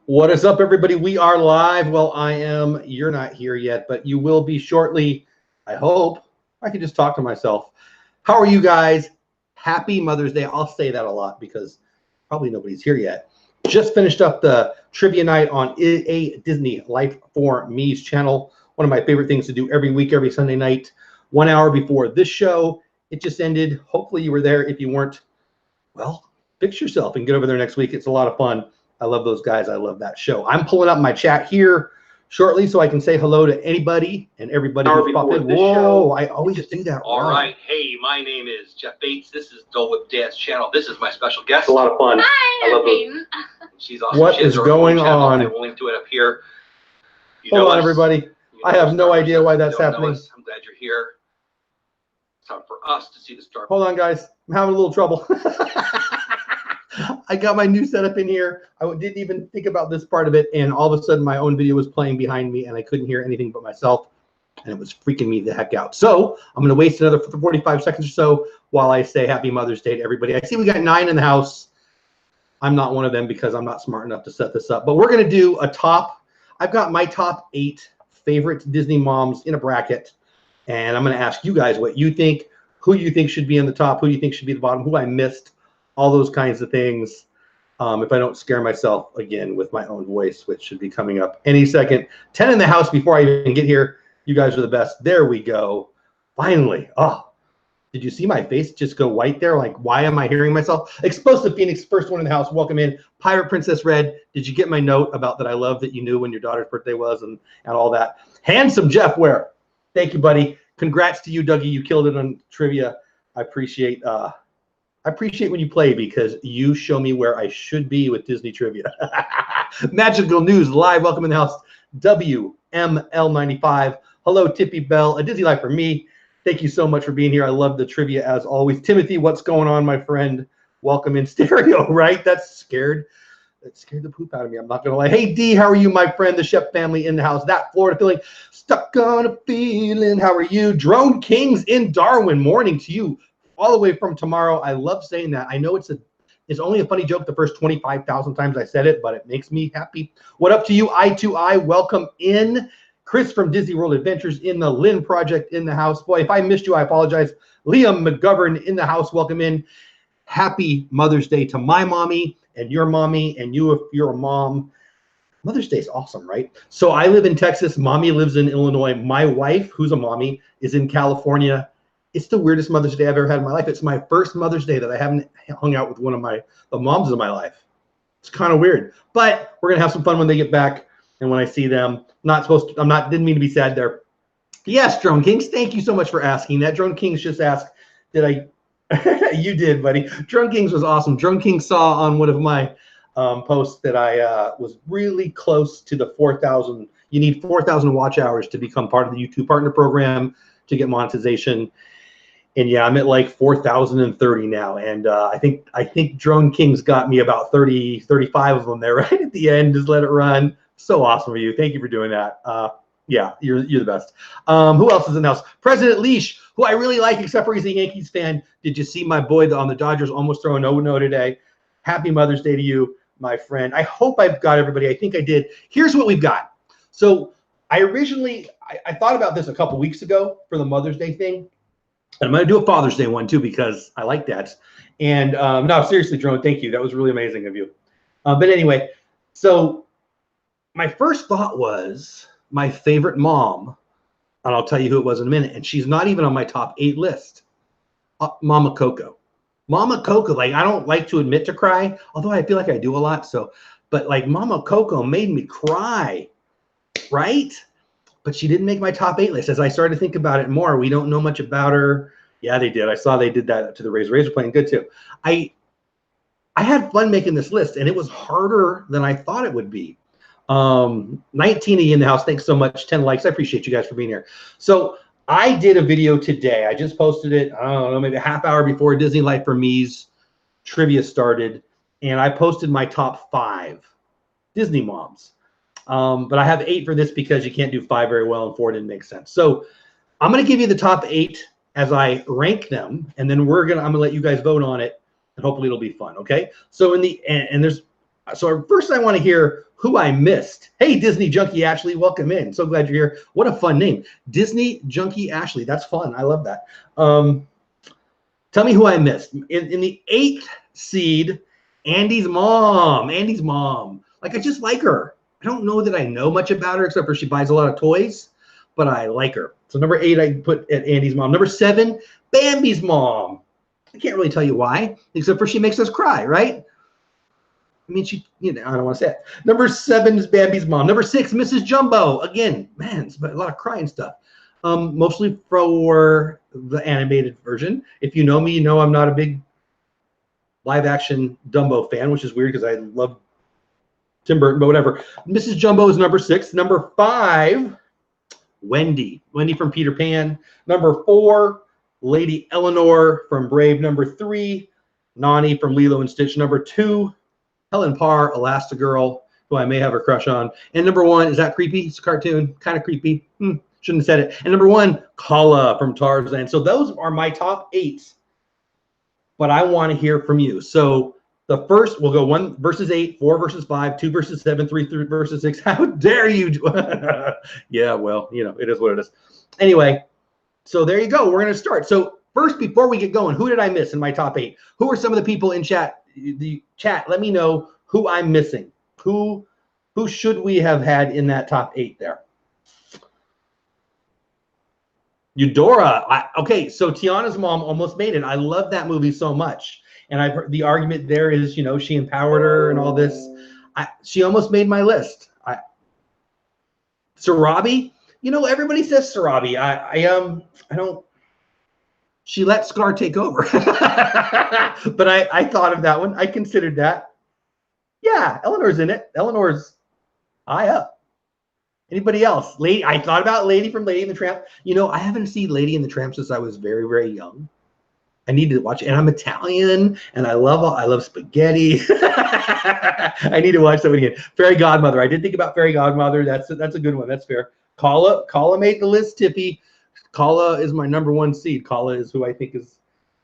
What is up, everybody? We are live. Well, I am. You're not here yet, but you will be shortly. I hope. I can just talk to myself. How are you guys? Happy Mother's Day. I'll say that a lot because probably nobody's here yet. Just finished up the trivia night on a Disney Life for Me's channel. One of my favorite things to do every week, every Sunday night, 1 hour before this show. It just ended. Hopefully you were there. If you weren't, well, fix yourself and get over there next week. It's a lot of fun. I love those guys. I love that show. I'm pulling up my chat here shortly so I can say hello to anybody and everybody who's popped in. Whoa, I always do that. All right. Hey, my name is Jeff Bates. This is Dole with Dad's channel. This is my special guest. It's a lot of fun. Hi, I love Peyton. She's awesome. What is going on? I will link to it up here. Hold on, everybody. I have no idea why that's happening. I'm glad you're here. It's time for us to see the Star. Hold on, guys. I'm having a little trouble. I got my new setup in here. I didn't even think about this part of it, and all of a sudden my own video was playing behind me, and I couldn't hear anything but myself, and it was freaking me the heck out. So I'm going to waste another 45 seconds or so while I say Happy Mother's Day to everybody. I see we got 9 in the house. I'm not one of them because I'm not smart enough to set this up, but we're going to do a top. I've got my top 8 favorite Disney moms in a bracket, and I'm going to ask you guys what you think, who you think should be in the top, who you think should be the bottom, who I missed, all those kinds of things. If I don't scare myself again with my own voice, which should be coming up any second. 10 in the house before I even get here. You guys are the best. There we go. Finally. Oh, did you see my face just go white there? Like, why am I hearing myself? Explosive Phoenix, first one in the house. Welcome in. Pirate Princess Red. Did you get my note about that I love that you knew when your daughter's birthday was and all that? Handsome Jeff Ware. Thank you, buddy. Congrats to you, Dougie. You killed it on trivia. I appreciate when you play because you show me where I should be with Disney trivia. Magical News Live. Welcome in the house. WML95. Hello, Tippy Bell. A Disney Life for Me. Thank you so much for being here. I love the trivia as always. Timothy, what's going on, my friend? Welcome in stereo, right? That scared the poop out of me. I'm not going to lie. Hey, D, how are you, my friend? The Chef family in the house. That Florida feeling. Stuck on a feeling. How are you? Drone Kings in Darwin. Morning to you. All the way from tomorrow. I love saying that. I know it's only a funny joke the first 25,000 times I said it, but it makes me happy. What up to you, I2I? Welcome in. Chris from Disney World Adventures in the Lynn Project in the house. Boy, if I missed you, I apologize. Liam McGovern in the house. Welcome in. Happy Mother's Day to my mommy and your mommy and you if you're a mom. Mother's Day is awesome, right? So I live in Texas. Mommy lives in Illinois. My wife, who's a mommy, is in California. It's the weirdest Mother's Day I've ever had in my life. It's my first Mother's Day that I haven't hung out with one of the moms of my life. It's kind of weird, but we're gonna have some fun when they get back and when I see them. Didn't mean to be sad there. Yes, Drone Kings, thank you so much for asking that. Drone Kings just asked, did I? You did, buddy. Drone Kings was awesome. Drone Kings saw on one of my posts that I was really close to the 4,000. You need 4,000 watch hours to become part of the YouTube Partner Program to get monetization. And yeah, I'm at like 4,030 now. And I think Drone Kings got me about 30, 35 of them there right at the end. Just let it run. So awesome of you. Thank you for doing that. Yeah, you're the best. Who else is in the house? President Leash, who I really like, except for he's a Yankees fan. Did you see my boy on the Dodgers almost throw a no today? Happy Mother's Day to you, my friend. I hope I've got everybody. I think I did. Here's what we've got. So I thought about this a couple weeks ago for the Mother's Day thing. And I'm going to do a Father's Day one, too, because I like that. And no, seriously, Drone, thank you. That was really amazing of you. But anyway, so my first thought was my favorite mom, and I'll tell you who it was in a minute, and she's not even on my top 8 list, Mama Coco. Mama Coco, like, I don't like to admit to cry, although I feel like I do a lot. But like Mama Coco made me cry, right? But she didn't make my top 8 list. As I started to think about it more, we don't know much about her. Yeah, they did. I saw they did that to the Razor playing good too. I had fun making this list, and it was harder than I thought it would be. 19 of you in the house. Thanks so much. 10 likes. I appreciate you guys for being here. So I did a video today. I just posted it, I don't know, maybe a half hour before Disney Life for Me's trivia started, and I posted my top 5 Disney moms. But I have 8 for this because you can't do 5 very well, and 4 didn't make sense. So I'm going to give you the top 8 as I rank them, and then I'm going to let you guys vote on it, and hopefully it'll be fun. Okay. So and there's So first I want to hear who I missed. Hey, Disney Junkie Ashley, welcome in. So glad you're here. What a fun name. Disney Junkie Ashley. That's fun. I love that. Tell me who I missed. In the 8th seed, Andy's mom. Andy's mom. Like, I just like her. I don't know that I know much about her except for she buys a lot of toys, but I like her. So number 8, I put at Andy's mom. Number 7, Bambi's mom. I can't really tell you why, except for she makes us cry, right? I mean, I don't want to say it. Number 7 is Bambi's mom. Number 6, Mrs. Jumbo. Again, man, it's a lot of crying stuff. Mostly for the animated version. If you know me, you know I'm not a big live-action Dumbo fan, which is weird because I love Tim Burton, but whatever. Mrs. Jumbo is number 6. Number 5, Wendy. Wendy from Peter Pan. Number 4, Lady Eleanor from Brave. Number 3, Nani from Lilo and Stitch. Number 2, Helen Parr, Elastigirl, who I may have a crush on. And number 1, is that creepy? It's a cartoon, kind of creepy. Shouldn't have said it. And number 1, Kala from Tarzan. So those are my top 8, but I want to hear from you. So the first, we'll go 1 versus 8, 4 versus 5, 2 versus 7, 3 versus 6. How dare you? Yeah, well, it is what it is. Anyway, so there you go. We're going to start. So first, before we get going, who did I miss in my top 8? Who are some of the people in chat? The chat, let me know who I'm missing. Who should we have had in that top 8 there? Eudora. Okay, so Tiana's mom almost made it. I love that movie so much. And I've heard the argument there is, she empowered her and all this. She almost made my list. Sarabi, everybody says Sarabi. I don't. She let Scar take over. But I thought of that one. I considered that. Yeah, Eleanor's in it. Eleanor's high up. Anybody else? I thought about Lady from Lady and the Tramp. I haven't seen Lady and the Tramp since I was very, very young. I need to watch it. And I'm Italian, and I love spaghetti. I need to watch that one again. Fairy Godmother. I did think about Fairy Godmother. That's a good one. That's fair. Kala made the list, Tippy. Kala is my number 1 seed. Kala is who I think is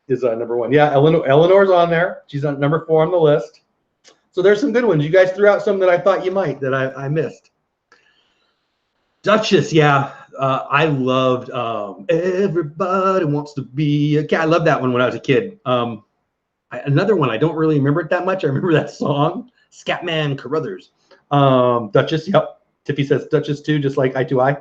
number 1. Yeah, Eleanor's on there. She's on number 4 on the list. So there's some good ones. You guys threw out some that I thought you might that I missed. Duchess, yeah. I loved Everybody Wants to Be a Cat. I loved that one when I was a kid. Another one, I don't really remember it that much. I remember that song, Scatman Carruthers. Duchess, yep. Tiffy says Duchess too, just like Eye to Eye.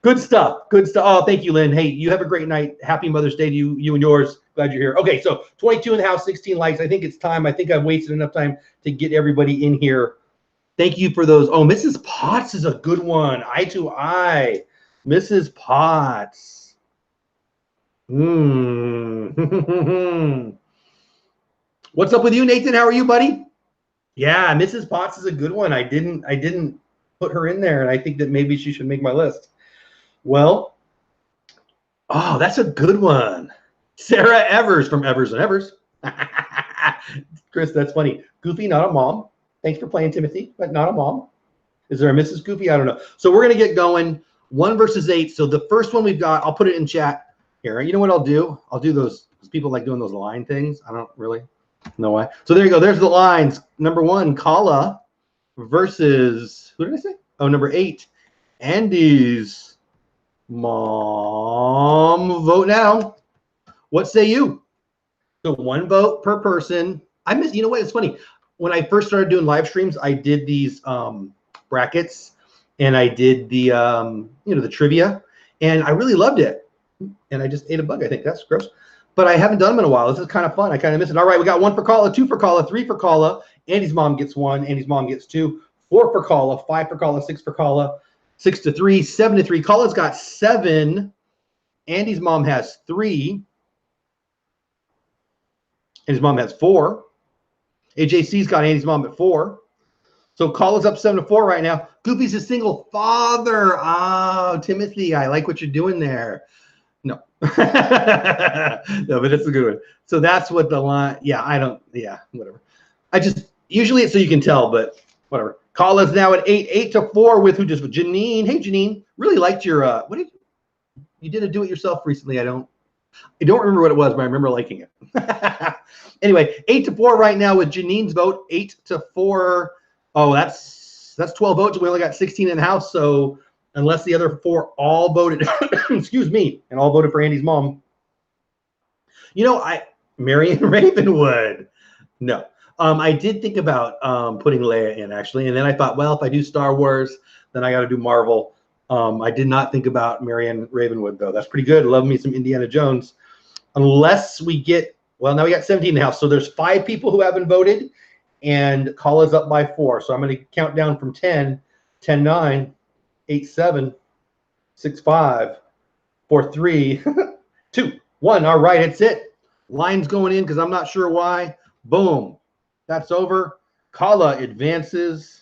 Good stuff. Good stuff. Oh, thank you, Lynn. Hey, you have a great night. Happy Mother's Day to you and yours. Glad you're here. Okay, so 22 in the house, 16 likes. I think it's time. I think I've wasted enough time to get everybody in here. Thank you for those. Oh, Mrs. Potts is a good one. Eye to Eye. Mrs. Potts. What's up with you, Nathan? How are you, buddy? Yeah, Mrs. Potts is a good one. I didn't put her in there, and I think that maybe she should make my list. Well, oh, that's a good one. Sarah Evers from Evers and Evers. Chris, that's funny. Goofy, not a mom. Thanks for playing, Timothy, but not a mom. Is there a Mrs. Goofy? I don't know. So we're going to get going. 1 versus 8. So the first one we've got, I'll put it in chat here. You know what I'll do? I'll do those. People like doing those line things. I don't really know why. So there you go. There's the lines. Number 1, Kala versus, who did I say? Oh, number 8, Andy's mom. Vote now. What say you? So 1 vote per person. You know what? It's funny. When I first started doing live streams, I did these brackets, and I did the the trivia, and I really loved it. And I just ate a bug. I think that's gross, but I haven't done them in a while. This is kind of fun. I kind of miss it. All right, we got 1 for Kala, 2 for Kala, 3 for Kala. Andy's mom gets 1. Andy's mom gets 2. 4 for Kala, 5 for Kala, 6 for Kala, 6 to 3, 7 to 3. Kala's got 7. Andy's mom has 3. Andy's mom has 4. AJC's got Andy's mom at 4. So Kala's up 7 to 4 right now. Goofy's a single father. Oh, Timothy, I like what you're doing there. No. No, but it's a good one. So that's what the line, whatever. Usually it's so you can tell, but whatever. Kala's now at 8 to 4 with Janine. Hey, Janine, really liked your, you did a do-it-yourself recently. I don't I don't remember what it was, but I remember liking it. Anyway, 8-4 right now with Janine's vote. 8-4. Oh, that's 12 votes. We only got 16 in the house. So unless the other 4 all voted, excuse me, and all voted for Andy's mom. You know, Marion Ravenwood. No. I did think about putting Leia in, actually. And then I thought, well, if I do Star Wars, then I got to do Marvel. I did not think about Marion Ravenwood, though. That's pretty good. Love me some Indiana Jones. Unless we get, well, now we got 17 in the house. So there's 5 people who haven't voted, and Kala's up by 4. So I'm going to count down from 10, 10, 9, 8, 7, 6, 5, 4, 3, 2, 1. All right, it's it. Line's going in because I'm not sure why. Boom. That's over. Kala advances.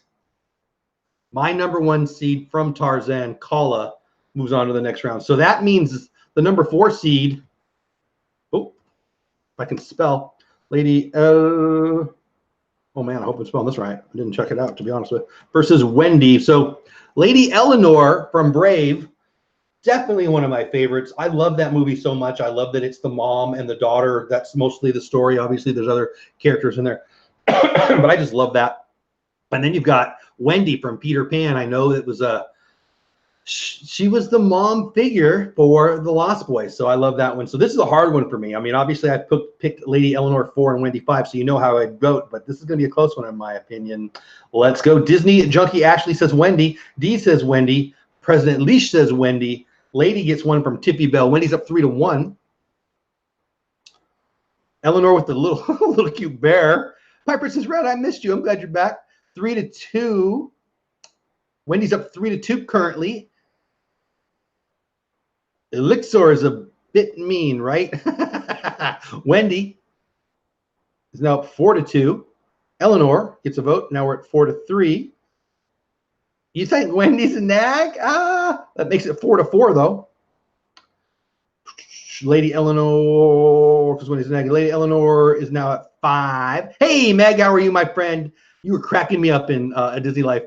My number 1 seed from Tarzan, Kala, moves on to the next round. So that means the number 4 seed, oh, if I can spell, Lady, oh man, I hope I'm spelling this right. I didn't check it out, to be honest with you. Versus Wendy. So Lady Eleanor from Brave, definitely one of my favorites. I love that movie so much. I love that it's the mom and the daughter. That's mostly the story. Obviously, there's other characters in there. But I just love that. And then you've got Wendy from Peter Pan. I know it was she was the mom figure for the Lost Boys. So I love that one. So this is a hard one for me. I mean, obviously I picked Lady Eleanor 4 and Wendy 5, so you know how I'd vote, but this is going to be a close one in my opinion. Let's go. Disney Junkie Ashley says Wendy. D says Wendy. President Leash says Wendy. Lady gets one from Tippy Bell. Wendy's up 3-1. Eleanor with the little cute bear. Piper says, Red, I missed you. I'm glad you're back. 3-2. Wendy's up 3-2 currently. Elixir is a bit mean, right? Wendy is now up 4-2. Eleanor gets a vote. Now we're at 4-3. You think Wendy's a nag? That makes it 4-4 though. Lady Eleanor, because Wendy's a nag. Lady Eleanor is now at 5. Hey, Meg, how are you, my friend? You were cracking me up in a Disney Life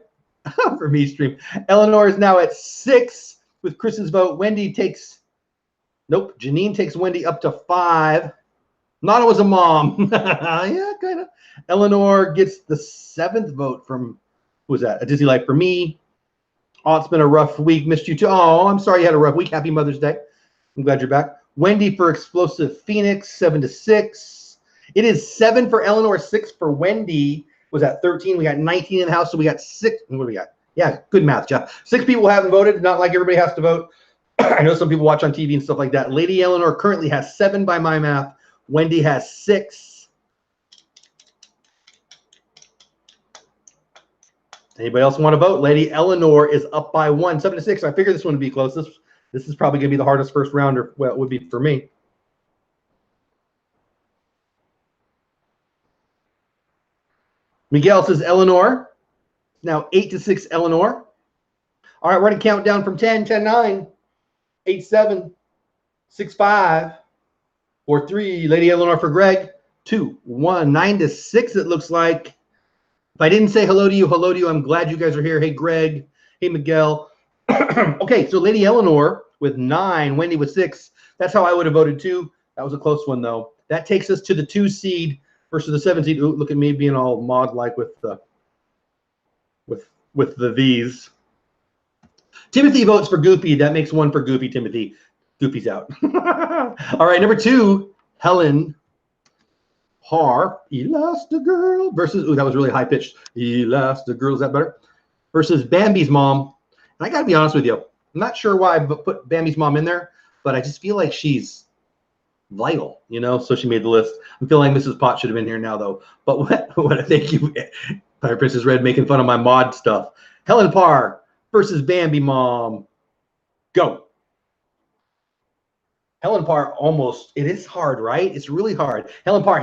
for me stream. Eleanor is now at 6 with Chris's vote. Wendy takes, nope, Janine takes Wendy up to 5. Nana was a mom. Yeah, kind of. Eleanor gets the 7th vote from, who was that? A Disney Life for me. Oh, it's been a rough week. Missed you too. Oh, I'm sorry you had a rough week. Happy Mother's Day. I'm glad you're back. Wendy for Explosive Phoenix, 7-6. It is 7 for Eleanor, 6 for Wendy. Was at 13. We got 19 in the house, so we got 6. What do we got? Yeah, good math, Jeff. 6 people haven't voted. Not like everybody has to vote. I know some people watch on TV and stuff like that. Lady Eleanor currently has 7 by my math. Wendy has 6. Anybody else want to vote? Lady Eleanor is up by 1, 7-6. I figured this one would be close. This is probably going to be the hardest first rounder. Well, it would be for me. Miguel says Eleanor. Now 8-6 Eleanor. All right, we're going to count down from 10, 10, 9, 8, 7, 6, 5, 4, 3. Lady Eleanor for Greg. 2, 1, 9-6 it looks like. If I didn't say hello to you, I'm glad you guys are here. Hey, Greg. Hey, Miguel. Okay, so Lady Eleanor with 9, Wendy with 6. That's how I would have voted too. That was a close one, though. That takes us to the 2 seed versus the 7 seed. Ooh, look at me being all mod-like with the these. Timothy votes for Goofy. That makes 1 for Goofy, Timothy. Goofy's out. All right, number 2, Helen Har, Elastigirl versus, ooh, that was really high-pitched. Elastigirl, is that better? Versus Bambi's mom. And I got to be honest with you. I'm not sure why I put Bambi's mom in there, but I just feel like she's vital, you know, so she made the list. I'm feeling like Mrs. Potts should have been here now, though. But what thank you, Fire Princess Red, making fun of my mod stuff. Helen Parr versus Bambi mom. Go. Helen Parr almost, it is hard, right? It's really hard. Helen Parr,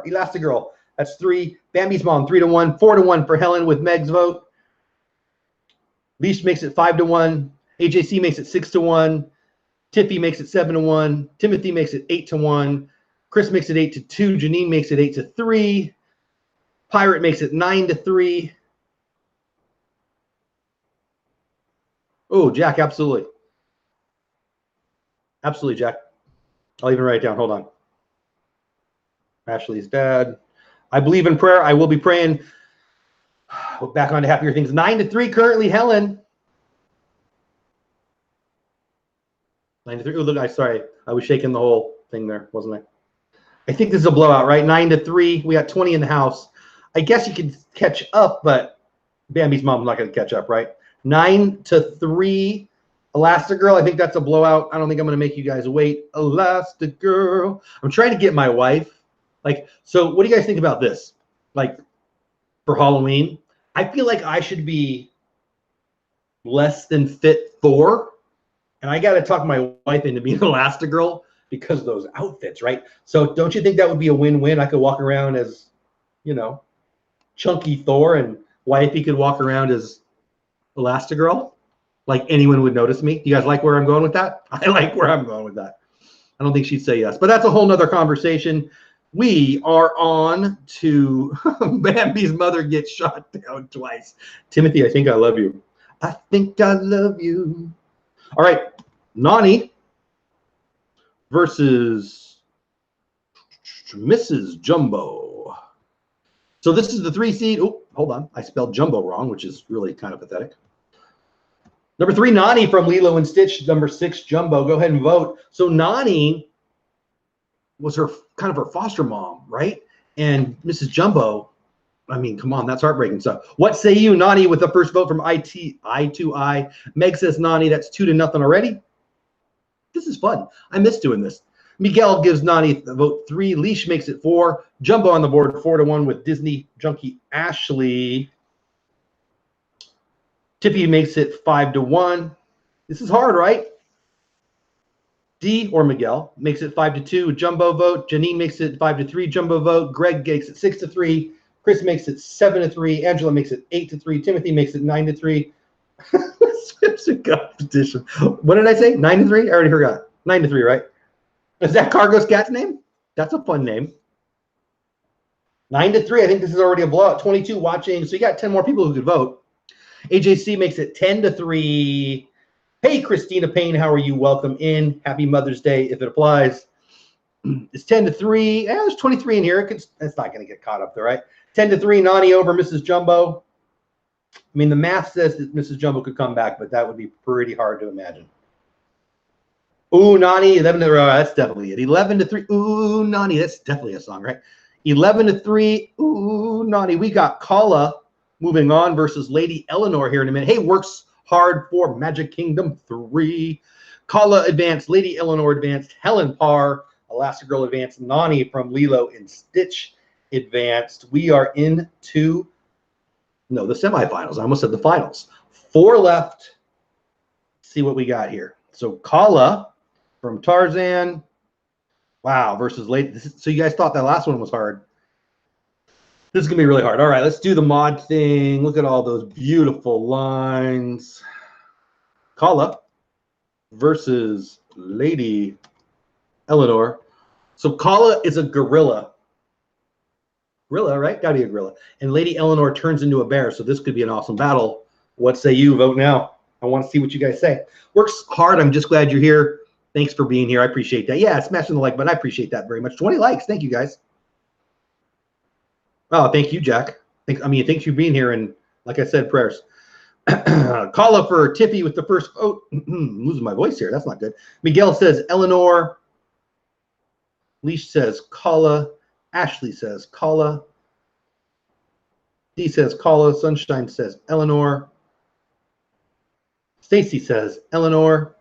Elastigirl. That's 3. Bambi's mom, 3-1, 4-1 for Helen with Meg's vote. Leash makes it 5-1. AJC makes it 6-1. Tiffy makes it 7-1. Timothy makes it 8-1. Chris makes it 8-2. Janine makes it 8-3. Pirate makes it 9-3. Oh, Jack, absolutely. Absolutely, Jack. I'll even write it down. Hold on. Ashley's dad. I believe in prayer. I will be praying. Back on to happier things. 9-3 currently, Helen. 9-3. Oh, look, sorry. I was shaking the whole thing there, wasn't I? I think this is a blowout, right? 9-3. We got 20 in the house. I guess you could catch up, but Bambi's mom's not going to catch up, right? 9-3. Elastigirl, I think that's a blowout. I don't think I'm going to make you guys wait. Elastigirl. I'm trying to get my wife. Like, so what do you guys think about this? Like, for Halloween, I feel like I should be less than fit Thor. And I got to talk my wife into being Elastigirl because of those outfits, right? So don't you think that would be a win-win? I could walk around as, you know, chunky Thor, and wifey could walk around as Elastigirl. Like anyone would notice me. Do you guys like where I'm going with that? I like where I'm going with that. I don't think she'd say yes, but that's a whole nother conversation. We are on to Bambi's mother gets shot down twice. Timothy, I think I love you. I think I love you. All right, Nani versus Mrs. Jumbo. So this is the 3 seed. Oh, hold on. I spelled Jumbo wrong, which is really kind of pathetic. Number 3, Nani from Lilo and Stitch. Number 6, Jumbo. Go ahead and vote. So Nani was her kind of her foster mom, right? And Mrs. Jumbo, I mean, come on, that's heartbreaking stuff. What say you, Nani, with the first vote from I2I? Meg says Nani. That's 2-0 already. This is fun. I miss doing this. Miguel gives Nani the vote 3. Leash makes it 4. Jumbo on the board 4-1 with Disney junkie Ashley. Tippy makes it 5-1. This is hard, right? D or Miguel makes it 5-2. Jumbo vote. Janine makes it 5-3. Jumbo vote. Greg makes it 6-3. Chris makes it 7-3. Angela makes it 8-3. Timothy makes it 9-3. Swimsuit competition. What did I say? 9-3? I already forgot. 9-3, right? Is that Cargo's cat's name? That's a fun name. 9-3. I think this is already a blowout. 22 watching. So you got 10 more people who could vote. AJC makes it 10-3. Hey, Christina Payne, how are you? Welcome in. Happy Mother's Day, if it applies. It's 10-3. Yeah, there's 23 in here. It's not going to get caught up there, right? 10-3, Nani over Mrs. Jumbo. I mean, the math says that Mrs. Jumbo could come back, but that would be pretty hard to imagine. Ooh, Nani, 11-3. That's definitely it. 11-3. Ooh, Nani, that's definitely a song, right? 11-3. Ooh, Nani. We got Kala moving on versus Lady Eleanor here in a minute. Hey, works hard for Magic Kingdom 3. Kala advanced. Lady Eleanor advanced. Helen Parr. Elastigirl advanced. Nani from Lilo and Stitch advanced. We are into the semifinals. I almost said the finals. 4 left. Let's see what we got here. So Kala from Tarzan. Wow, versus Lady. So you guys thought that last one was hard. This is going to be really hard. All right, let's do the mod thing. Look at all those beautiful lines. Kala versus Lady Eleanor. So Kala is a gorilla. Gorilla, right? Got to be a gorilla. And Lady Eleanor turns into a bear, so this could be an awesome battle. What say you? Vote now. I want to see what you guys say. Works hard. I'm just glad you're here. Thanks for being here. I appreciate that. Yeah, smashing the like button. I appreciate that very much. 20 likes. Thank you, guys. Oh, thank you, Jack. Thanks for being here. And like I said, prayers. Kala for Tiffy with the first vote. I'm losing my voice here. That's not good. Miguel says Eleanor. Leash says Kala. Ashley says Kala. D says Kala. Sunshine says Eleanor. Stacy says Eleanor.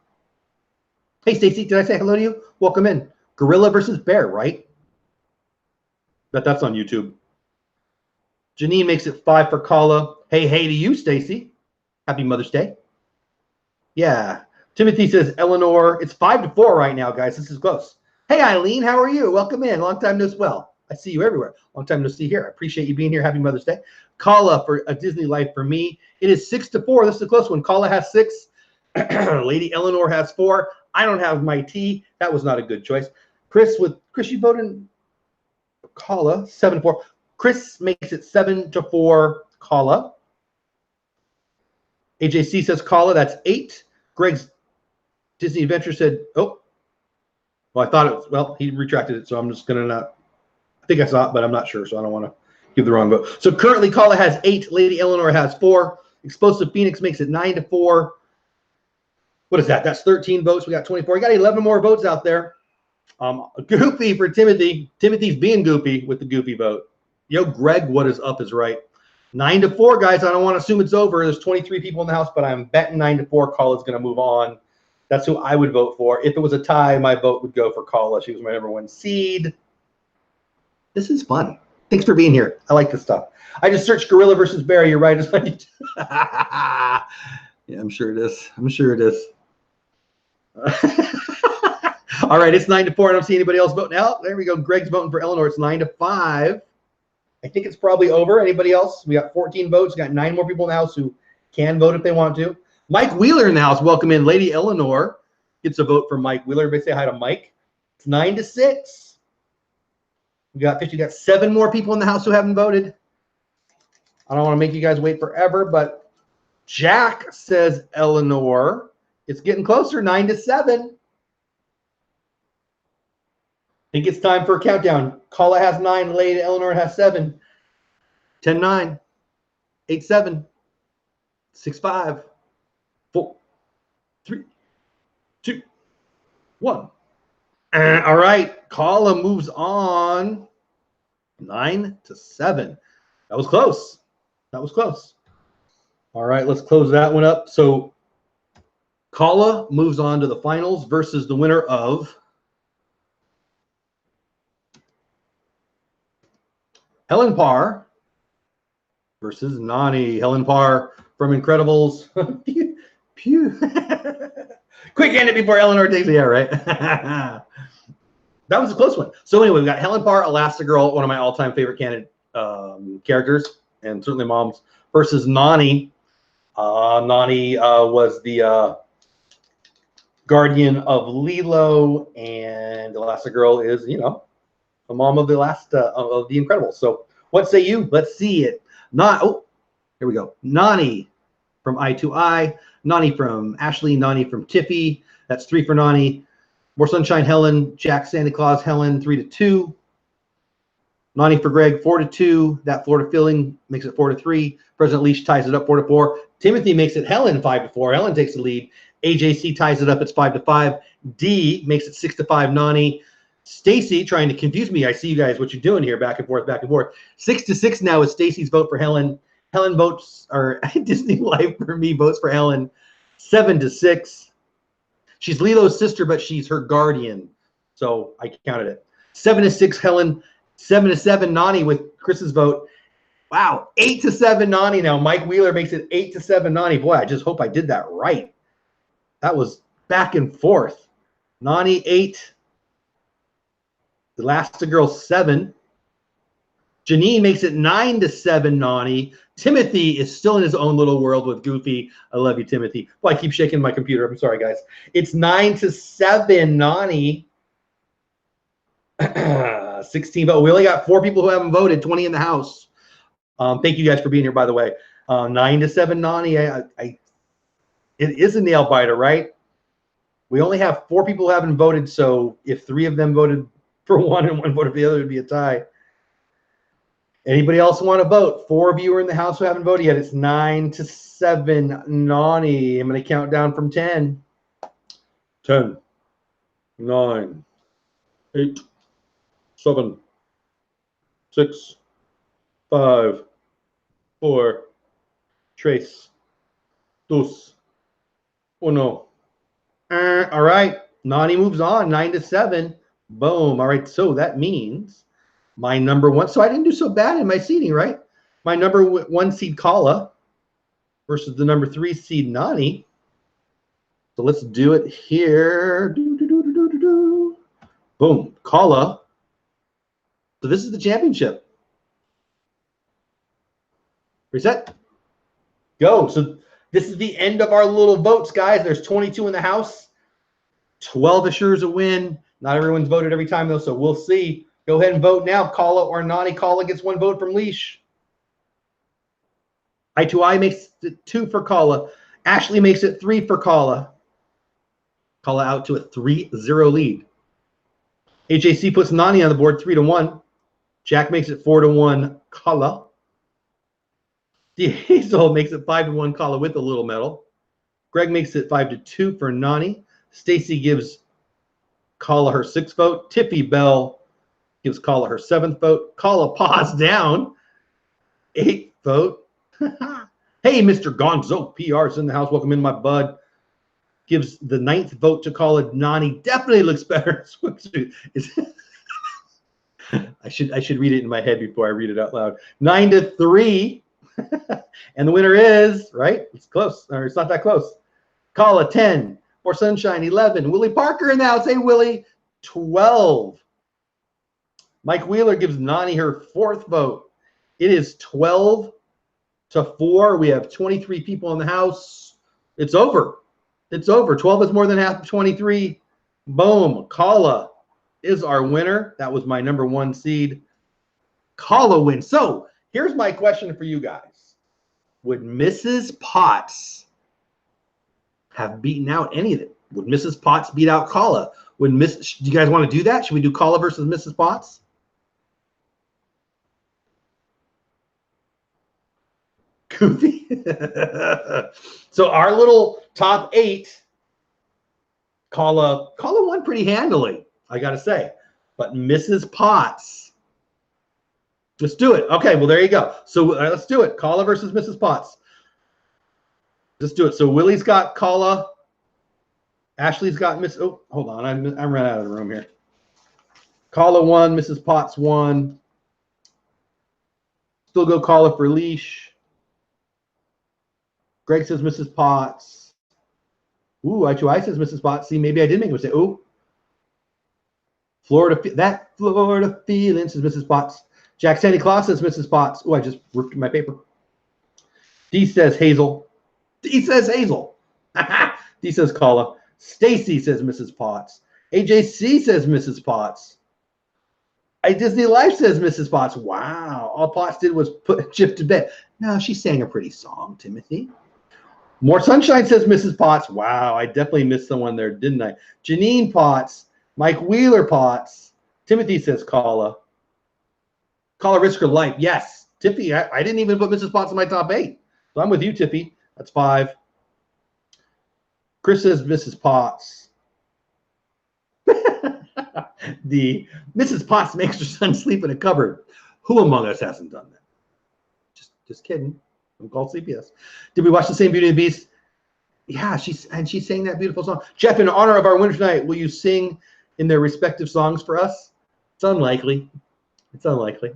Hey, Stacy, did I say hello to you? Welcome in. Gorilla versus bear, right? Bet that's on YouTube. Janine makes it 5 for Kala. Hey to you, Stacy. Happy Mother's Day. Yeah. Timothy says Eleanor. It's 5-4 right now, guys. This is close. Hey, Eileen, how are you? Welcome in. Long time no see. Well, I see you everywhere. Long time no see here. I appreciate you being here. Happy Mother's Day. Kala for a Disney life for me. It is 6-4. This is a close one. Kala has 6. Lady Eleanor has 4. I don't have my tea. That was not a good choice. Chris, you voted Kala 7-4. Chris makes it 7-4. Kala. AJC says Kala. That's 8. Greg's Disney Adventure said, oh, Well, I thought it was, well, he retracted it, so I'm just going to not, I think I saw it, but I'm not sure, so I don't want to give the wrong vote. So currently, Kala has 8. Lady Eleanor has 4. Explosive Phoenix makes it 9-4. What is that? That's 13 votes. We got 24. We got 11 more votes out there. Goofy for Timothy. Timothy's being goofy with the goofy vote. Yo, Greg, what is up is right. 9-4, guys. I don't want to assume it's over. There's 23 people in the house, but I'm betting 9-4. Kala's going to move on. That's who I would vote for. If it was a tie, my vote would go for Kala. She was my #1 seed. This is fun. Thanks for being here. I like this stuff. I just searched Gorilla versus Bear. You're right. Yeah, I'm sure it is. I'm sure it is. All right, it's 9-4. I don't see anybody else voting out. There we go. Greg's voting for Eleanor. It's 9-5. I think it's probably over. Anybody else? We got 14 votes. We got 9 more people in the house who can vote if they want to. Mike Wheeler in the house. Welcome in. Lady Eleanor gets a vote for Mike Wheeler. Everybody say hi to Mike. It's 9-6. We got 7 more people in the house who haven't voted. I don't want to make you guys wait forever, but Jack says Eleanor. It's getting closer, 9-7. I think it's time for a countdown. Kala has 9. Lady Eleanor has 7. 10-9. 8-7. 6-5. 4, 3, 2, 1. All right, Kala moves on. 9-7. That was close. That was close. All right, let's close that one up. So Kala moves on to the finals versus the winner of Helen Parr versus Nani. Helen Parr from Incredibles. Pew, pew. Quick end it before Eleanor takes it. Yeah, right. That was a close one. So anyway, we got Helen Parr, Elastigirl, one of my all-time favorite candidate characters, and certainly moms, versus Nani. Nani was the guardian of Lilo, and Elastigirl is, you know, the mom of the of the Incredibles. So what say you? Let's see it. Here we go. Nani from Eye to Eye. Nani from Ashley. Nani from Tiffy. That's 3 for Nani. More Sunshine Helen. Jack Santa Claus Helen 3-2. Nani for Greg 4-2. That Florida feeling makes it 4-3. President Leash ties it up 4-4. Timothy makes it Helen 5-4. Helen takes the lead. AJC ties it up. It's 5-5. D makes it 6-5. Nani. Stacy trying to confuse me. I see you guys, what you're doing here, back and forth, back and forth. 6-6 now is Stacy's vote for Helen. Helen votes, or Disney Life for me votes for Helen. 7-6. She's Lilo's sister, but she's her guardian. So I counted it. 7-6 Helen. 7-7 Nani with Chris's vote. Wow, 8-7 Nani now. Mike Wheeler makes it 8-7 Nani. Boy, I just hope I did that right. That was back and forth. Nani 8. Elastigirl 7. Janine makes it 9-7 Nani. Timothy is still in his own little world with Goofy. I love you, Timothy. Well, I keep shaking my computer. I'm sorry, guys. It's 9-7 Nani. 16 vote. We only got 4 people who haven't voted, 20 in the house. Thank you guys for being here, by the way. 9-7 Nani. It is a nail biter, right? We only have 4 people who haven't voted, so if 3 of them voted for one and 1 voted for the other, it would be a tie. Anybody else want to vote? 4 of you are in the house who haven't voted yet. It's 9-7 Nani. I'm going to count down from 10. 10, 9, 8, 7, 6, 5, 4, tres, dos, uno. All right. Nani moves on. 9-7. Boom. All right. So that means my #1. So I didn't do so bad in my seeding, right? My #1 seed Kala versus the #3 seed Nani. So let's do it here. Boom. Kala. So this is the championship. Reset. Go. So this is the end of our little votes, guys. There's 22 in the house. 12 assures a win. Not everyone's voted every time, though, so we'll see. Go ahead and vote now. Kala or Nani. Kala gets 1 vote from Leash. Eye to Eye makes it 2 for Kala. Ashley makes it 3 for Kala. Kala out to a 3-0 lead. AJC puts Nani on the board 3-1. Jack makes it 4-1. Kala. Diesel makes it 5-1. Kala with a little medal. Greg makes it 5-2 for Nani. Stacy gives Kala her 6th vote. Tippy Bell gives Kala her 7th vote. Kala paws down. 8th vote. Hey, Mr. Gonzo PR's in the house. Welcome in, my bud. Gives the 9th vote to Kala. Nani definitely looks better. I should read it in my head before I read it out loud. 9-3. And the winner is, right? It's close. Or it's not that close. Kala 10. For Sunshine 11. Willie Parker in the house. Hey, Willie. 12. Mike Wheeler gives Nani her 4th vote. It is 12-4. We have 23 people in the house. It's over. It's over. 12 is more than half of 23. Boom. Kala is our winner. That was my number 1 seed. Kala wins. So here's my question for you guys. Would Mrs. Potts have beaten out any of it? Would Mrs. Potts beat out Kala? Do you guys want to do that? Should we do Kala versus Mrs. Potts? Goofy. So our little top 8, Kala won pretty handily, I gotta say. But Mrs. Potts, let's do it. Okay, well there you go. So let's do it. Kala versus Mrs. Potts. Let's do it. So Willie's got Kala. Ashley's got Miss. Oh, hold on. I'm running out of the room here. Kala won. Mrs. Potts won. Still go Kala for leash. Greg says Mrs. Potts. Ooh, I2I says Mrs. Potts. See, maybe I did make a mistake. Ooh. Florida feeling says Mrs. Potts. Jack Santa Claus says Mrs. Potts. Oh, I just ripped my paper. D says Hazel. D says Hazel. D says Kala. Stacy says Mrs. Potts. AJC says Mrs. Potts. Disney Life says Mrs. Potts. Wow. All Potts did was put Chip to bed. No, she sang a pretty song, Timothy. More Sunshine says Mrs. Potts. Wow, I definitely missed someone there, didn't I? Janine Potts. Mike Wheeler Potts. Timothy says Kala. Kala risk her life. Yes. Tiffy, I didn't even put Mrs. Potts in my top 8. So I'm with you, Tiffy. That's 5. Chris says Mrs. Potts. The Mrs. Potts makes her son sleep in a cupboard. Who among us hasn't done that? Just kidding. I'm called CPS. Did we watch the same Beauty and the Beast? Yeah, she sang that beautiful song. Jeff, in honor of our winner tonight, will you sing in their respective songs for us? It's unlikely. It's unlikely.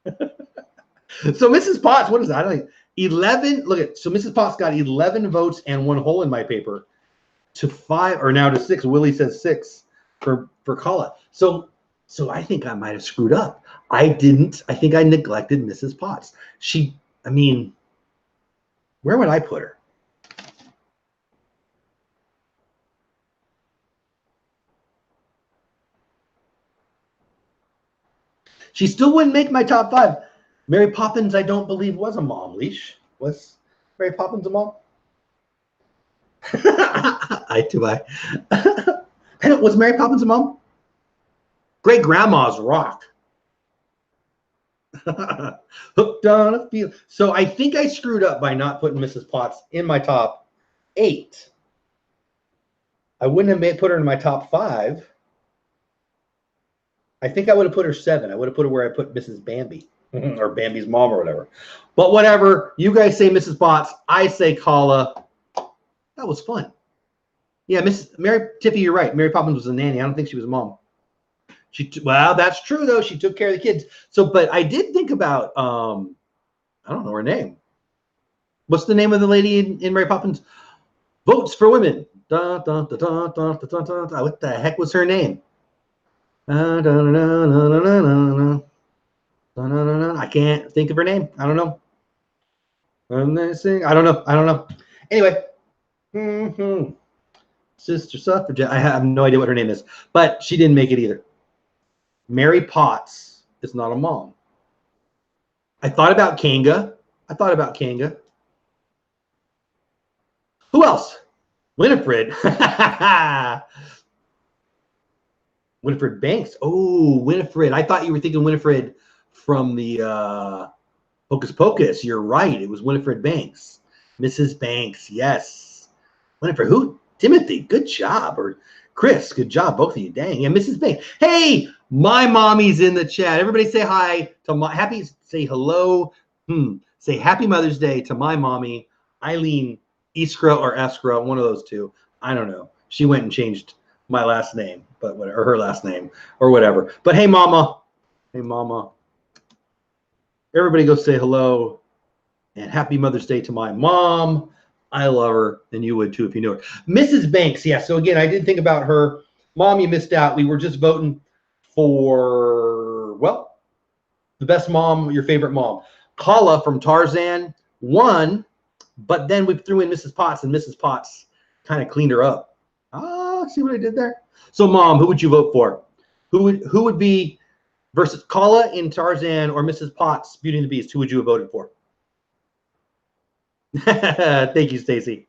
So Mrs. Potts, what is that? 11. Look at, so Mrs. Potts got 11 votes and 1 hole in my paper to 5, or now to 6. Willie says 6 for Kala. So I think I might have screwed up. I didn't. I think I neglected Mrs. Potts. I mean, where would I put her? She still wouldn't make my top 5. Mary Poppins, I don't believe, was a mom, Leash. Was Mary Poppins a mom? I2I. Was Mary Poppins a mom? Great grandma's rock. Hooked on a feel. So I think I screwed up by not putting Mrs. Potts in my top 8. I wouldn't have put her in my top 5. I think I would have put her 7. I would have put her where I put Mrs. Bambi or Bambi's mom or whatever. But whatever. You guys say Mrs. Potts. I say Kala. That was fun. Yeah, Tiffy, you're right. Mary Poppins was a nanny. I don't think she was a mom. Well, that's true though. She took care of the kids. So, but I did think about I don't know her name. What's the name of the lady in Mary Poppins? Votes for Women. What the heck was her name? I can't think of her name. I don't know. I don't know. Anyway. Sister Suffragette. I have no idea what her name is. But she didn't make it either. Mary Potts is not a mom. I thought about Kanga. Who else? Winifred. Winifred Banks. Oh, Winifred. I thought you were thinking Winifred from the Hocus Pocus. You're right. It was Winifred Banks. Mrs. Banks. Yes. Winifred. Who? Timothy. Good job. Or Chris. Good job. Both of you. Dang. And Mrs. Banks. Hey, my mommy's in the chat. Everybody say hi to my happy. Say hello. Say happy Mother's Day to my mommy, Eileen Iskra or Eskra, one of those two. I don't know. She went and changed my last name, but whatever, or her last name or whatever. But hey, mama. Hey, mama. Everybody go say hello and happy Mother's Day to my mom. I love her, and you would too if you knew her. Mrs. Banks, yeah. So again, I did think about her. Mom, you missed out. We were just voting for, well, the best mom, your favorite mom. Kala from Tarzan won, but then we threw in Mrs. Potts, and Mrs. Potts kind of cleaned her up. Ah, see what I did there? So, Mom, who would you vote for? Who would be versus Kala in Tarzan or Mrs. Potts, Beauty and the Beast? Who would you have voted for? Thank you, Stacy.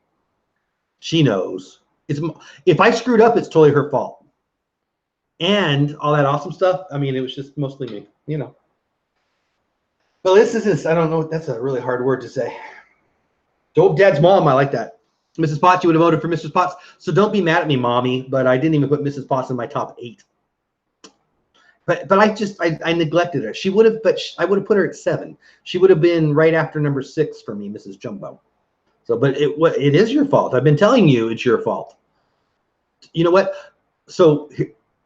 She knows. If I screwed up, it's totally her fault. And all that awesome stuff, I mean, it was just mostly me, you know. Well, this is, I don't know, that's a really hard word to say. Dope Dad's mom, I like that. Mrs. Potts, you would have voted for Mrs. Potts. So don't be mad at me, Mommy, but I didn't even put Mrs. Potts in my top 8. But I neglected her. She would have, but I would have put her at 7. She would have been right after number 6 for me, Mrs. Jumbo. So, but it is your fault. I've been telling you it's your fault. You know what? So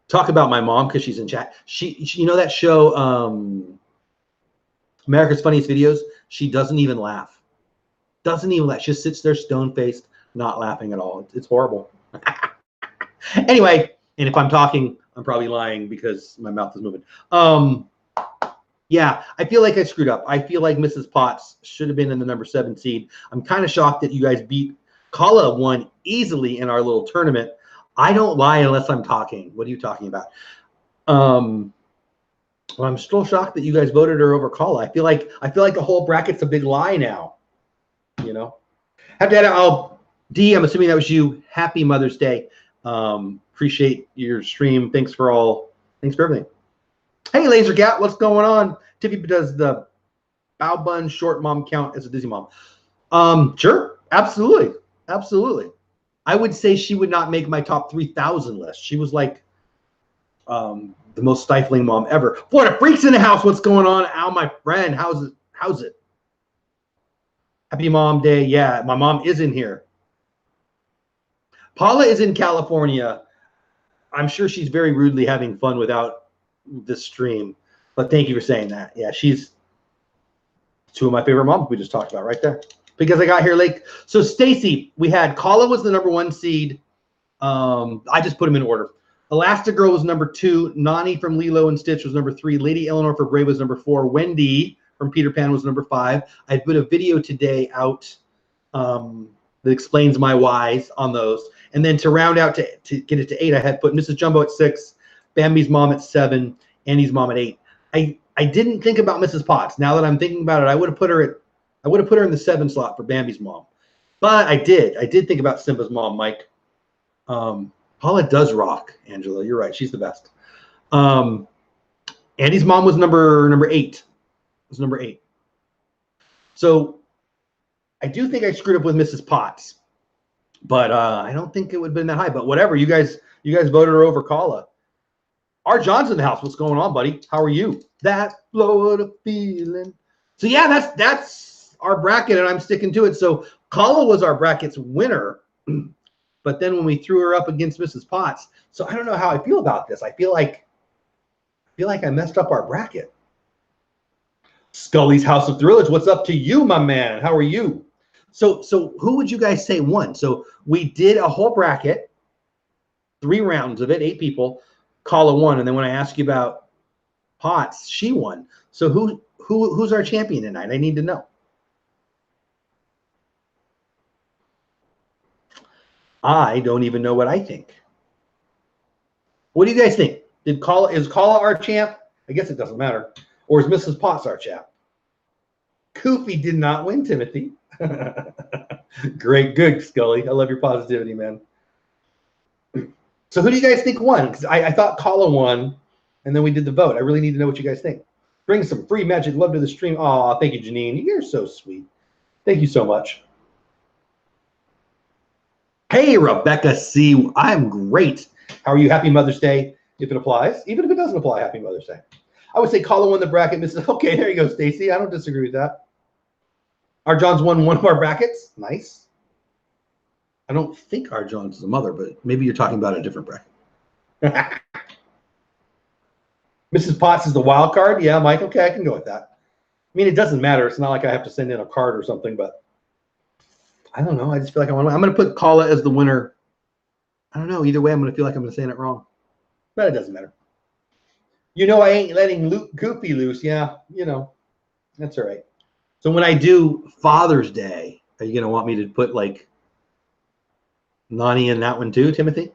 talk about my mom because she's in chat. She you know that show, America's Funniest Videos? She doesn't even laugh. Doesn't even laugh. She just sits there stone-faced, not laughing at all. It's horrible. Anyway, and if I'm talking, I'm probably lying because my mouth is moving. Yeah, I feel like I screwed up. I feel like Mrs. Potts should have been in the number 7 seed. I'm kind of shocked that you guys beat Kala won easily in our little tournament. I don't lie unless I'm talking. What are you talking about? Well, I'm still shocked that you guys voted her over Kala. I feel like the whole bracket's a big lie now. You know. D, I'm assuming that was you. Happy Mother's Day. Appreciate your stream. Thanks for everything. Hey, Laser Cat, what's going on? Tiffy, does the bow bun short mom count as a Disney mom? Sure, absolutely. I would say she would not make my top 3,000 list. She was like the most stifling mom ever. Florida Freaks in the house. What's going on? Al, my friend, how's it? Happy Mom Day. Yeah, my mom is in here. Paula is in California. I'm sure she's very rudely having fun without this stream. But thank you for saying that. Yeah, she's 2 of my favorite moms we just talked about right there. Because I got here late. So Stacy, we had Kala was the number 1 seed. I just put them in order. Elastigirl was number 2. Nani from Lilo and Stitch was number 3. Lady Eleanor for Brave was number 4. Wendy from Peter Pan was number 5. I put a video today out that explains my whys on those. And then to round out to get it to 8, I had put Mrs. Jumbo at 6, Bambi's mom at 7, Annie's mom at 8. I didn't think about Mrs. Potts. Now that I'm thinking about it, I would have put her in the 7 slot for Bambi's mom. But I did think about Simba's mom, Mike. Paula does rock, Angela. You're right. She's the best. Annie's mom was number 8. Was number 8. So I do think I screwed up with Mrs. Potts, but I don't think it would have been that high. But whatever, you guys voted her over Kala. Art John's in the house. What's going on, buddy? How are you? That Florida feeling. So yeah, that's our bracket, and I'm sticking to it. So Kala was our bracket's winner, but then when we threw her up against Mrs. Potts, so I don't know how I feel about this. I feel like I messed up our bracket. Scully's House of Thrillers. What's up to you, my man? How are you? So who would you guys say won? So we did a whole bracket, 3 rounds of it, 8 people. Kala won, and then when I ask you about Potts, she won. So who's our champion tonight? I need to know. I don't even know what I think. What do you guys think? Is Kala our champ? I guess it doesn't matter. Or is Mrs. Potts our champ? Koofy did not win, Timothy. Great, good, Scully. I love your positivity, man. So who do you guys think won? Because I thought Kala won, and then we did the vote. I really need to know what you guys think. Bring some free magic love to the stream. Oh, thank you, Janine. You're so sweet. Thank you so much. Hey, Rebecca C. I'm great. How are you? Happy Mother's Day, if it applies. Even if it doesn't apply, Happy Mother's Day. I would say Kala won the bracket. Mrs. Okay, there you go, Stacy. I don't disagree with that. Our John's won one of our brackets. Nice. I don't think our John's is a mother, but maybe you're talking about a different bracket. Mrs. Potts is the wild card. Yeah, Mike. Okay, I can go with that. I mean, it doesn't matter. It's not like I have to send in a card or something, but I don't know. I just feel like I'm going to put Kala as the winner. I don't know. Either way, I'm going to feel like I'm going to say it wrong. But it doesn't matter. You know I ain't letting Goofy loose. Yeah, you know. That's all right. So when I do Father's Day, are you going to want me to put, like, Nani in that one too, Timothy?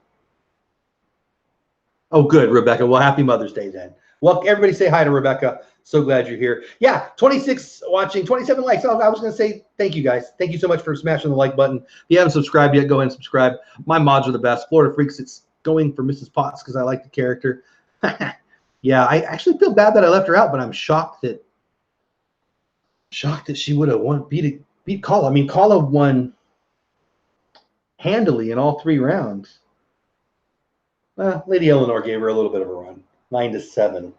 Oh, good, Rebecca. Well, happy Mother's Day then. Well, everybody say hi to Rebecca. So glad you're here. Yeah, 26 watching, 27 likes. I was going to say thank you, guys. Thank you so much for smashing the like button. If you haven't subscribed yet, go ahead and subscribe. My mods are the best. Florida Freaks, it's going for Mrs. Potts because I like the character. Yeah, I actually feel bad that I left her out, but I'm shocked that she would have won, beat Kala. I mean, Kala won handily in all 3 rounds. Lady Eleanor gave her a little bit of a run, 9-7.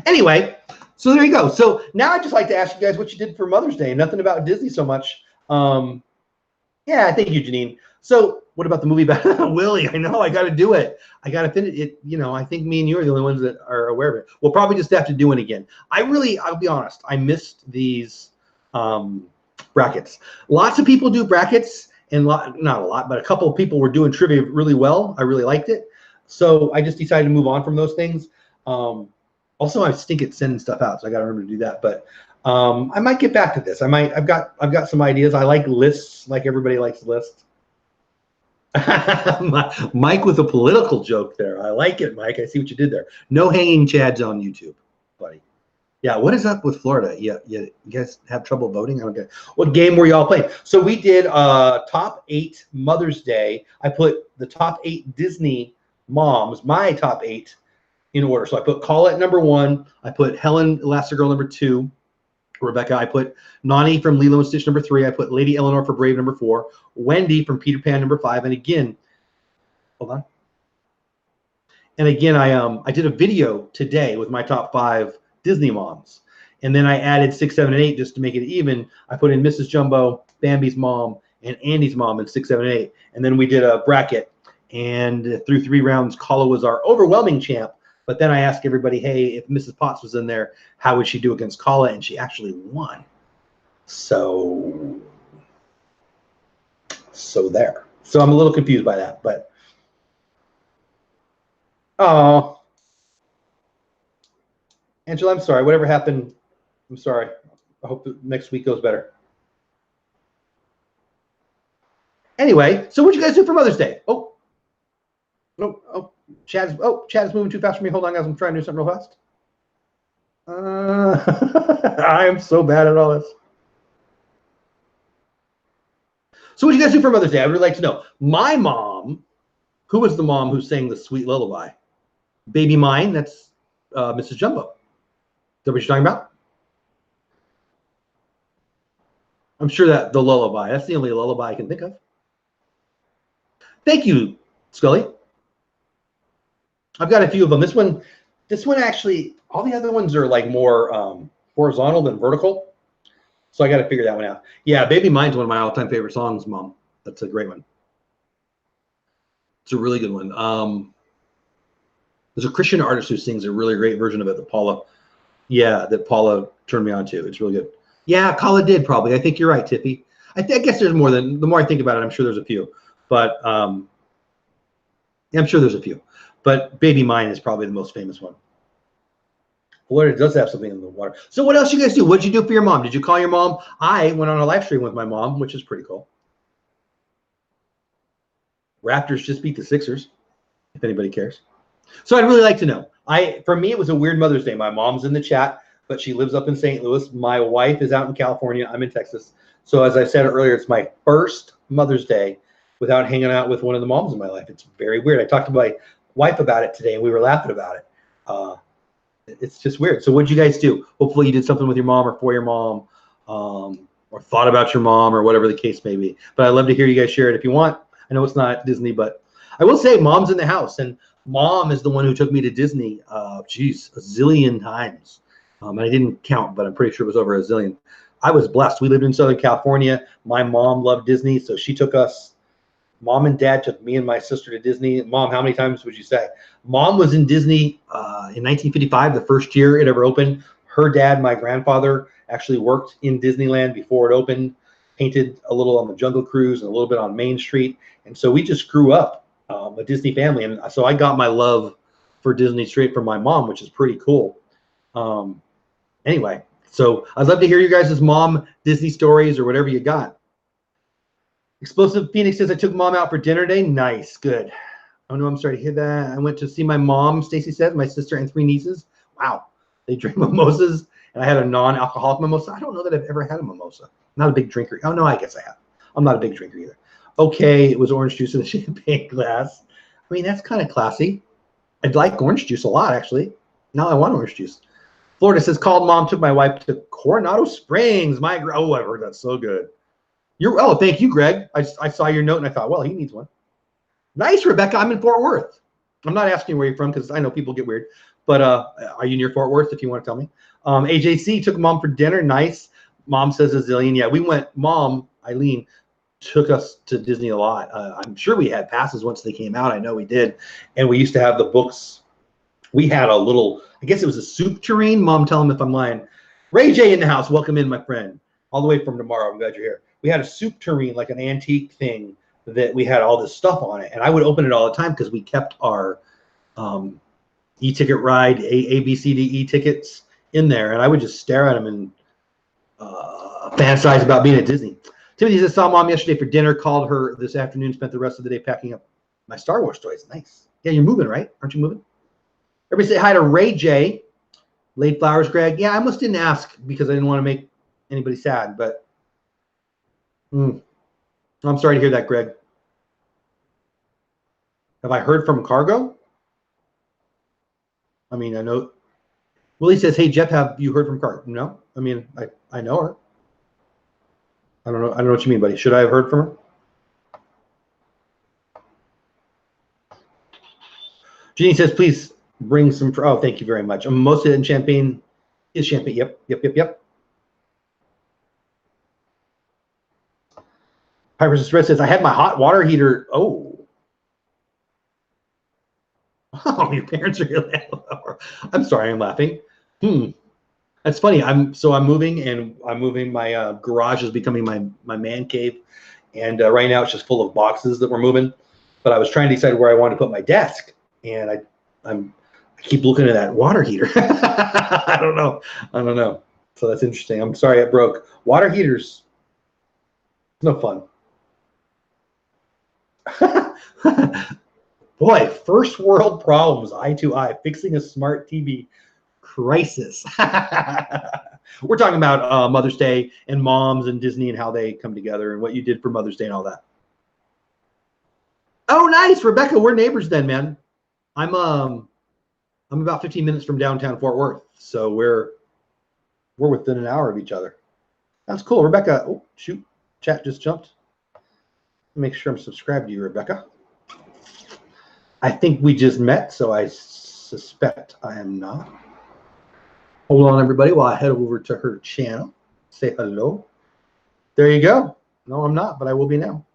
Anyway, so there you go. So now I'd just like to ask you guys what you did for Mother's Day. Nothing about Disney so much. Yeah, thank you, Janine. So what about the movie about Willie? I know I got to do it. I got to finish it. You know, I think me and you are the only ones that are aware of it. We'll probably just have to do it again. I'll be honest. I missed these brackets. Lots of people do brackets, and not a lot, but a couple of people were doing trivia really well. I really liked it. So I just decided to move on from those things. Also, I stink at sending stuff out, so I got to remember to do that. But I might get back to this. I've got some ideas. I like lists, like everybody likes lists. Mike with a political joke there. I like it, Mike. I see what you did there. No hanging chads on YouTube, buddy. Yeah, what is up with Florida? You guys have trouble voting? I don't get it. What game were y'all playing? So we did top 8 Mother's Day. I put the top 8 Disney moms, my top 8, in order. So I put Kala at number 1. I put Helen Elastigirl number 2. Rebecca, I put Nani from Lilo and Stitch number 3. I put Lady Eleanor for Brave number 4. Wendy from Peter Pan number 5. And again, hold on. And again, I did a video today with my top 5 Disney moms. And then I added 6, 7, and 8 just to make it even. I put in Mrs. Jumbo, Bambi's mom, and Andy's mom in 6, 7, and 8. And then we did a bracket. And through 3 rounds, Kala was our overwhelming champ. But then I asked everybody, hey, if Mrs. Potts was in there, how would she do against Kala? And she actually won. So there. So I'm a little confused by that. But, oh, Angela, I'm sorry. Whatever happened, I'm sorry. I hope next week goes better. Anyway, so what'd you guys do for Mother's Day? Oh, no, oh. Chad is moving too fast for me. Hold on, guys. I'm trying to do something real fast. I am so bad at all this. So what did you guys do for Mother's Day? I would really like to know. My mom, who was the mom who sang the sweet lullaby? Baby Mine, that's Mrs. Jumbo. Is that what you're talking about? I'm sure that the lullaby. That's the only lullaby I can think of. Thank you, Scully. I've got a few of them. This one actually, all the other ones are like more horizontal than vertical. So I got to figure that one out. Yeah, Baby Mine's one of my all-time favorite songs, Mom. That's a great one. It's a really good one. There's a Christian artist who sings a really great version of it that Paula turned me on to. It's really good. Yeah, Kala did probably. I think you're right, Tiffy. I guess there's more than, the more I think about it, I'm sure there's a few. But yeah, I'm sure there's a few. But Baby Mine is probably the most famous one. Florida does have something in the water. So what else you guys do? What did you do for your mom? Did you call your mom? I went on a live stream with my mom, which is pretty cool. Raptors just beat the Sixers, if anybody cares. So I'd really like to know. For me, it was a weird Mother's Day. My mom's in the chat, but she lives up in St. Louis. My wife is out in California. I'm in Texas. So as I said earlier, it's my first Mother's Day without hanging out with one of the moms in my life. It's very weird. I talked to my wife about it today, and we were laughing about it. It's just weird. So what'd you guys do? Hopefully you did something with your mom or for your mom, or thought about your mom, or whatever the case may be. But I'd love to hear you guys share it if you want. I know it's not Disney, but I will say mom's in the house, and mom is the one who took me to Disney, geez, a zillion times. And I didn't count, but I'm pretty sure it was over a zillion. I was blessed. We lived in Southern California. My mom loved Disney, so she took us. Mom and dad took me and my sister to Disney. Mom, how many times would you say? Mom was in Disney in 1955, the first year it ever opened. Her dad, my grandfather, actually worked in Disneyland before it opened, painted a little on the Jungle Cruise and a little bit on Main Street. And so we just grew up a Disney family. And so I got my love for Disney straight from my mom, which is pretty cool. Anyway, so I'd love to hear you guys' mom Disney stories or whatever you got. Explosive Phoenix says, I took mom out for dinner today. Nice, good. Oh no, I'm sorry to hear that. I went to see my mom, Stacy said, my sister and 3 nieces. Wow, they drink mimosas, and I had a non-alcoholic mimosa. I don't know that I've ever had a mimosa. Not a big drinker. Oh no, I guess I have. I'm not a big drinker either. Okay, it was orange juice in a champagne glass. I mean, that's kind of classy. I'd like orange juice a lot, actually. Now I want orange juice. Florida says, called mom, took my wife to Coronado Springs. Oh, I've heard that's so good. Oh, thank you, Greg. I saw your note and I thought, well, he needs one. Nice, Rebecca. I'm in Fort Worth. I'm not asking where you're from because I know people get weird. But are you near Fort Worth if you want to tell me? AJC took mom for dinner. Nice. Mom says a zillion. Yeah, we went. Mom, Eileen, took us to Disney a lot. I'm sure we had passes once they came out. I know we did. And we used to have the books. We had a little, I guess it was a soup tureen. Mom, tell him if I'm lying. Ray J in the house. Welcome in, my friend. All the way from tomorrow. I'm glad you're here. We had a soup tureen, like an antique thing that we had all this stuff on it. And I would open it all the time because we kept our e-ticket ride, A, B, C, D, E tickets in there. And I would just stare at them and fantasize about being at Disney. Timothy says, saw mom yesterday for dinner, called her this afternoon, spent the rest of the day packing up my Star Wars toys. Nice. Yeah, you're moving, right? Aren't you moving? Everybody say hi to Ray J. Laid flowers, Greg. Yeah, I almost didn't ask because I didn't want to make anybody sad, but I'm sorry to hear that, Greg. Have I heard from Cargo? I mean, I know. Willie says, hey, Jeff, have you heard from Cargo? No. I mean, I know her. I don't know what you mean, buddy. Should I have heard from her? Jeannie says, please bring some. Oh, thank you very much. Mimosa and champagne is champagne. Yep. Piper's Express says, I had my hot water heater. Oh, your parents are here. I'm sorry, I'm laughing. That's funny. I'm moving, and I'm moving. My garage is becoming my man cave, and right now it's just full of boxes that we're moving. But I was trying to decide where I wanted to put my desk, and I keep looking at that water heater. I don't know. So that's interesting. I'm sorry it broke. Water heaters, no fun. Boy, first world problems, eye to eye, fixing a smart TV crisis. We're talking about Mother's Day and moms and Disney and how they come together and what you did for Mother's Day and all that. Oh, nice, Rebecca. We're neighbors then, man. I'm about 15 minutes from downtown Fort Worth, so we're within an hour of each other. That's cool, Rebecca. Oh, shoot, chat just jumped. Make sure I'm subscribed to you, Rebecca. I think we just met, so I suspect I am not. Hold on, everybody, while I head over to her channel. Say hello. There you go. No, I'm not, but I will be now.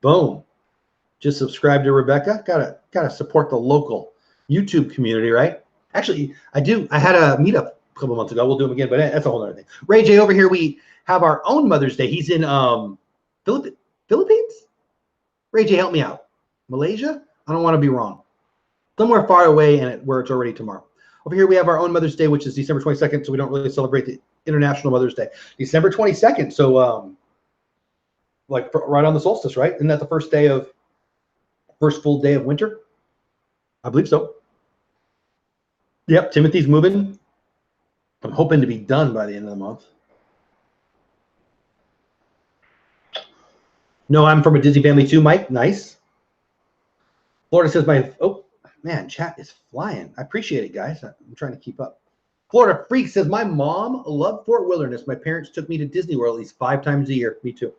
Boom. Just subscribe to Rebecca. Gotta support the local YouTube community, right? Actually, I do. I had a meetup a couple months ago. We'll do them again, but that's a whole other thing. Ray J over here, we have our own Mother's Day. He's in Philippines? Ray J, help me out. Malaysia? I don't want to be wrong. Somewhere far away and where it's already tomorrow. Over here we have our own Mother's Day, which is December 22nd, so we don't really celebrate the International Mother's Day. December 22nd, so like right on the solstice, right? Isn't that the first full day of winter? I believe so. Yep, Timothy's moving. I'm hoping to be done by the end of the month. No, I'm from a Disney family too, Mike. Nice. Florida says oh, man, chat is flying. I appreciate it, guys. I'm trying to keep up. Florida Freak says, my mom loved Fort Wilderness. My parents took me to Disney World at least 5 times a year. Me too.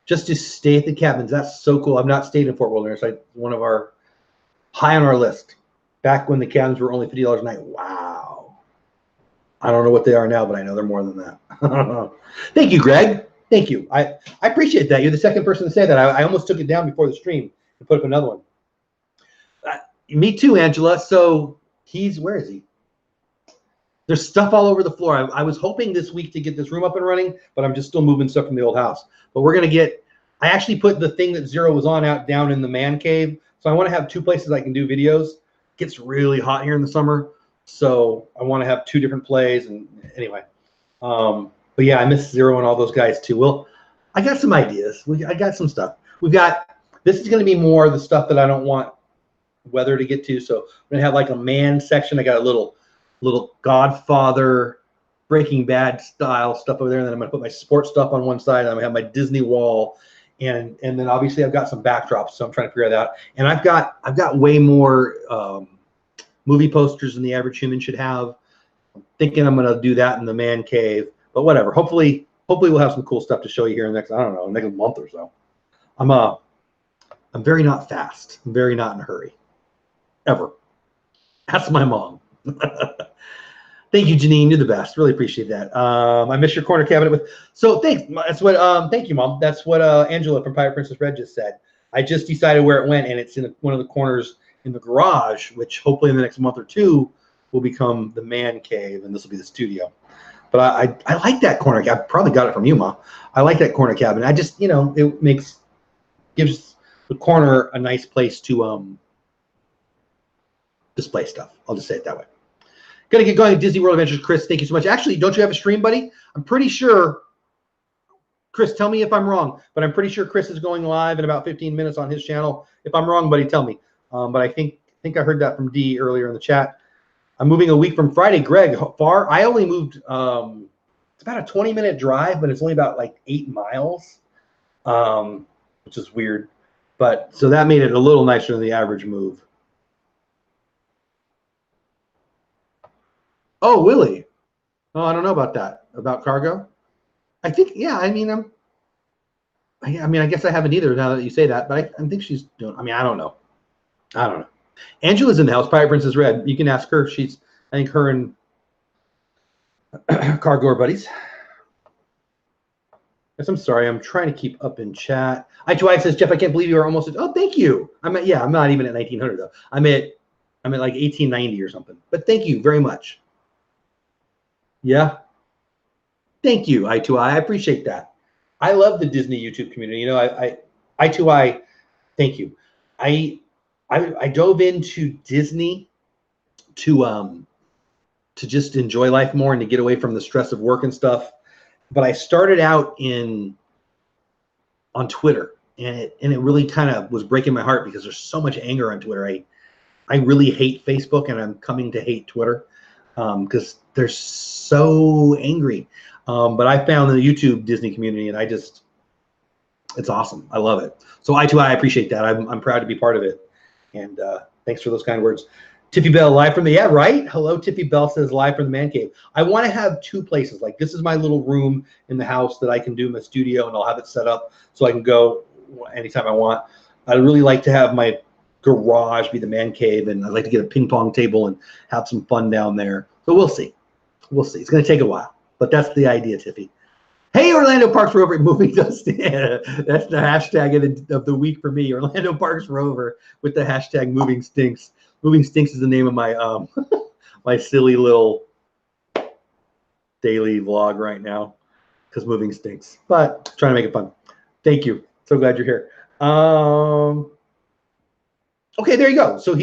Just to stay at the cabins. That's so cool. I've not stayed in Fort Wilderness. One of our high on our list. Back when the cabins were only $50 a night. Wow. I don't know what they are now, but I know they're more than that. Thank you, Greg. Thank you. I appreciate that. You're the second person to say that. I almost took it down before the stream and put up another one. Me too, Angela. So where is he? There's stuff all over the floor. I was hoping this week to get this room up and running, but I'm just still moving stuff from the old house. But we're going to I actually put the thing that Zero was on out down in the man cave. So I want to have 2 places I can do videos. It gets really hot here in the summer. So I want to have 2 different plays. And anyway, but yeah, I miss Zero and all those guys too. Well, I got some ideas. I got some stuff. This is going to be more the stuff that I don't want weather to get to. So I'm going to have like a man section. I got a little Godfather, Breaking Bad style stuff over there, and then I'm gonna put my sports stuff on one side, and I'm gonna have my Disney wall, and then obviously I've got some backdrops, so I'm trying to figure that out. And I've got way more movie posters than the average human should have. I'm thinking I'm gonna do that in the man cave, but whatever. Hopefully we'll have some cool stuff to show you here in the next, I don't know, next month or so. I'm very not fast. I'm very not in a hurry, ever. That's my mom. Thank you, Janine. You're the best. Really appreciate that. I miss your corner cabinet so thanks. That's what thank you, Mom. That's what Angela from Pirate Princess Red just said. I just decided where it went, and it's in one of the corners in the garage, which hopefully in the next month or 2 will become the man cave, and this will be the studio. But I like that corner. I probably got it from you, Mom. I like that corner cabinet. I just, it gives the corner a nice place to display stuff. I'll just say it that way. Gonna get going at Disney World Adventures. Chris, thank you so much. Actually, don't you have a stream, buddy? I'm pretty sure, Chris, tell me if I'm wrong, but I'm pretty sure Chris is going live in about 15 minutes on his channel. If I'm wrong, buddy, tell me. But I think I heard that from D earlier in the chat. I'm moving a week from Friday. Greg, far? I only moved, it's about a 20-minute drive, but it's only about like 8 miles, which is weird. But so that made it a little nicer than the average move. Oh, Willie. Oh, I don't know about that. About cargo? I think, yeah, I guess I haven't either now that you say that, but I think she's doing, I don't know. Angela's in the house, Pirate Princess Red. You can ask her. I think her and Cargo are buddies. Yes, I'm sorry. I'm trying to keep up in chat. I2I says, Jeff, I can't believe you are almost oh, thank you. I'm not even at 1900 though. I'm at like 1890 or something. But thank you very much. Yeah. Thank you, I2I. I appreciate that. I love the Disney YouTube community. I2I, thank you. I dove into Disney to just enjoy life more and to get away from the stress of work and stuff. But I started out on Twitter, and it really kind of was breaking my heart because there's so much anger on Twitter. I really hate Facebook, and I'm coming to hate Twitter because they're so angry. But I found the YouTube Disney community, and it's awesome. I love it. So I appreciate that. I'm proud to be part of it. And thanks for those kind words. Tiffy Bell, live from the, yeah, right? Hello, Tiffy Bell says live from the man cave. I want to have 2 places. Like this is my little room in the house that I can do my studio, and I'll have it set up so I can go anytime I want. I'd really like to have my garage be the man cave, and I'd like to get a ping pong table and have some fun down there. So we'll see. We'll see. It's going to take a while, but that's the idea, Tiffy. Hey, Orlando Parks Rover, moving does that's the hashtag of the week for me. Orlando Parks Rover with the hashtag moving stinks. Moving stinks is the name of my my silly little daily vlog right now because moving stinks. But trying to make it fun. Thank you. So glad you're here. Okay, there you go. So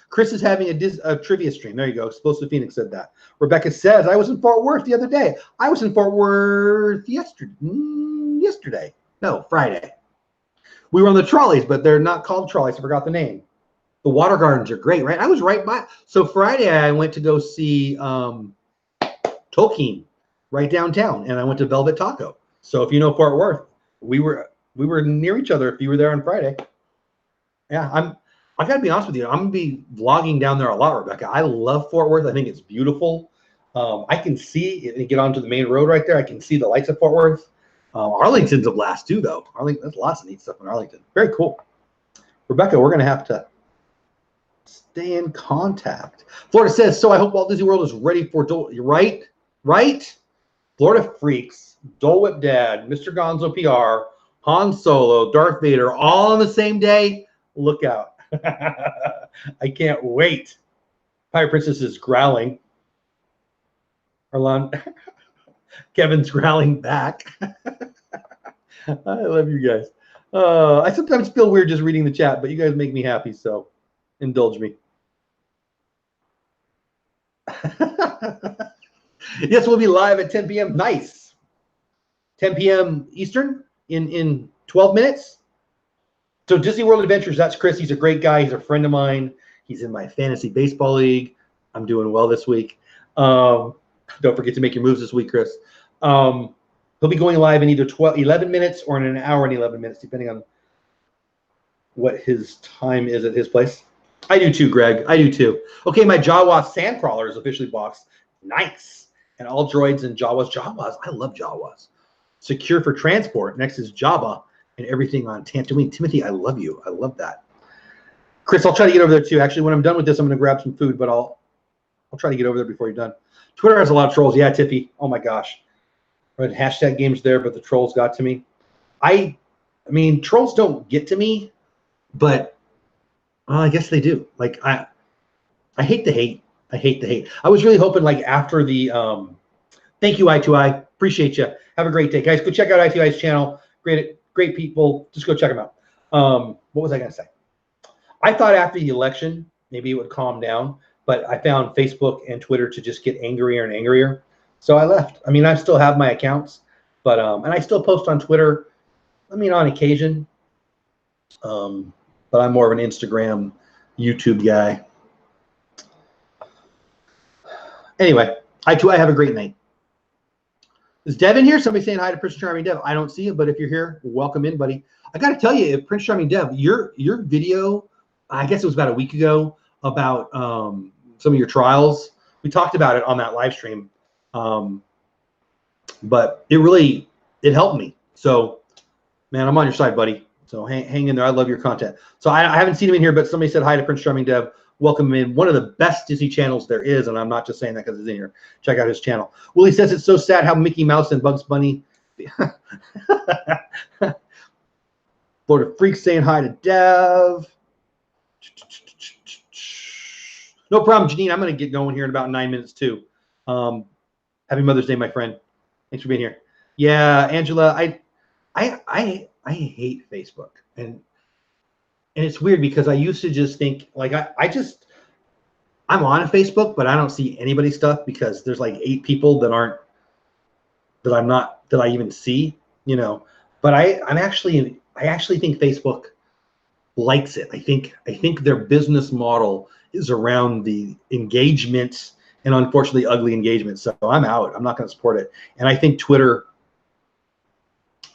Chris is having a trivia stream. There you go. Explosive Phoenix said that. Rebecca says, I was in Fort Worth the other day. I was in Fort Worth yesterday. No, Friday. We were on the trolleys, but they're not called trolleys. I forgot the name. The water gardens are great, right? I was right by. So Friday, I went to go see Tolkien right downtown, and I went to Velvet Taco. So if you know Fort Worth, we were We were near each other if you were there on Friday. Yeah, I got to be honest with you. I'm going to be vlogging down there a lot, Rebecca. I love Fort Worth. I think it's beautiful. I can see, and get onto the main road right there, I can see the lights of Fort Worth. Arlington's a blast too, though. There's lots of neat stuff in Arlington. Very cool. Rebecca, we're going to have to stay in contact. Florida says, so I hope Walt Disney World is ready for Dole. You're right? Right? Florida Freaks, Dole Whip Dad, Mr. Gonzo PR, Han Solo, Darth Vader, all on the same day. Look out. I can't wait. Pirate Princess is growling. Arlon, Kevin's growling back. I love you guys. I sometimes feel weird just reading the chat, but you guys make me happy, so indulge me. Yes, we'll be live at 10 p.m. Nice. 10 p.m. Eastern in 12 minutes. So Disney World Adventures, that's Chris. He's a great guy. He's a friend of mine. He's in my fantasy baseball league. I'm doing well this week. Don't forget to make your moves this week, Chris. He'll be going live in either 11 minutes or in an hour and 11 minutes, depending on what his time is at his place. I do too, Greg. I do too. Okay, my Jawas Sandcrawler is officially boxed. Nice. And all droids and Jawas. Jawas, I love Jawas. Secure for transport. Next is Jabba and everything on Tatooine. Timothy, I love you. I love that. Chris, I'll try to get over there too. Actually, when I'm done with this, I'm going to grab some food, but I'll try to get over there before you're done. Twitter has a lot of trolls. Yeah, Tiffy. Oh my gosh. I had hashtag games there, but the trolls got to me. I mean, trolls don't get to me, but I guess they do. Like I hate the hate. I hate the hate. I was really hoping like after the thank you, I2I. Appreciate you. Have a great day. Guys, go check out I2I's channel. Great people. Just go check them out. What was I going to say? I thought after the election, maybe it would calm down, but I found Facebook and Twitter to just get angrier and angrier. So I left. I mean, I still have my accounts, but and I still post on Twitter. I mean, on occasion, but I'm more of an Instagram, YouTube guy. Anyway, I2I have a great night. Is Dev in here? Somebody saying hi to Prince Charming Dev. I don't see it, but if you're here, welcome in, buddy. I got to tell you, if Prince Charming Dev, your video, I guess it was about a week ago, about some of your trials. We talked about it on that live stream, but it helped me. So, man, I'm on your side, buddy. So hang in there. I love your content. So I haven't seen him in here, but somebody said hi to Prince Charming Dev. Welcome him in. One of the best Disney channels there is, and I'm not just saying that because he's in here. Check out his channel. Willie says it's so sad how Mickey Mouse and Bugs Bunny. Florida Freak saying hi to Dev. No problem, Janine. I'm going to get going here in about 9 minutes too. Happy Mother's Day, my friend. Thanks for being here. Yeah, Angela, I hate Facebook, and it's weird because I used to just think like I'm on Facebook, but I don't see anybody's stuff because there's like 8 people that I even see, you know. But I actually think Facebook likes it. I think their business model is around the engagement and unfortunately ugly engagement. So I'm out. I'm not going to support it. And I think Twitter,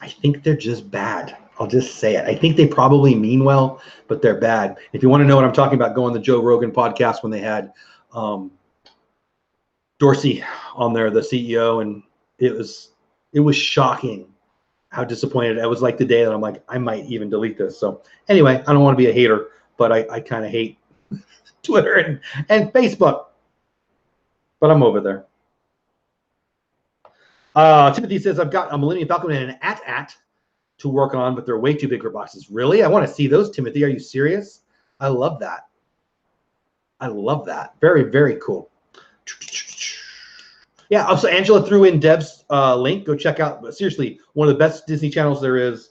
I think they're just bad. I'll just say it. I think they probably mean well, but they're bad. If you want to know what I'm talking about, go on the Joe Rogan podcast when they had Dorsey on there, the CEO, and it was shocking how disappointed. It was like the day that I'm like, I might even delete this. So anyway, I don't want to be a hater, but I kind of hate Twitter and Facebook. But I'm over there. Timothy says, I've got a Millennium Falcon and an AT-AT to work on, but they're way too big for boxes. Really? I want to see those, Timothy. Are you serious? I love that. I love that. Very, very cool. Yeah, also Angela threw in Dev's link. Go check out, but seriously, one of the best Disney channels there is.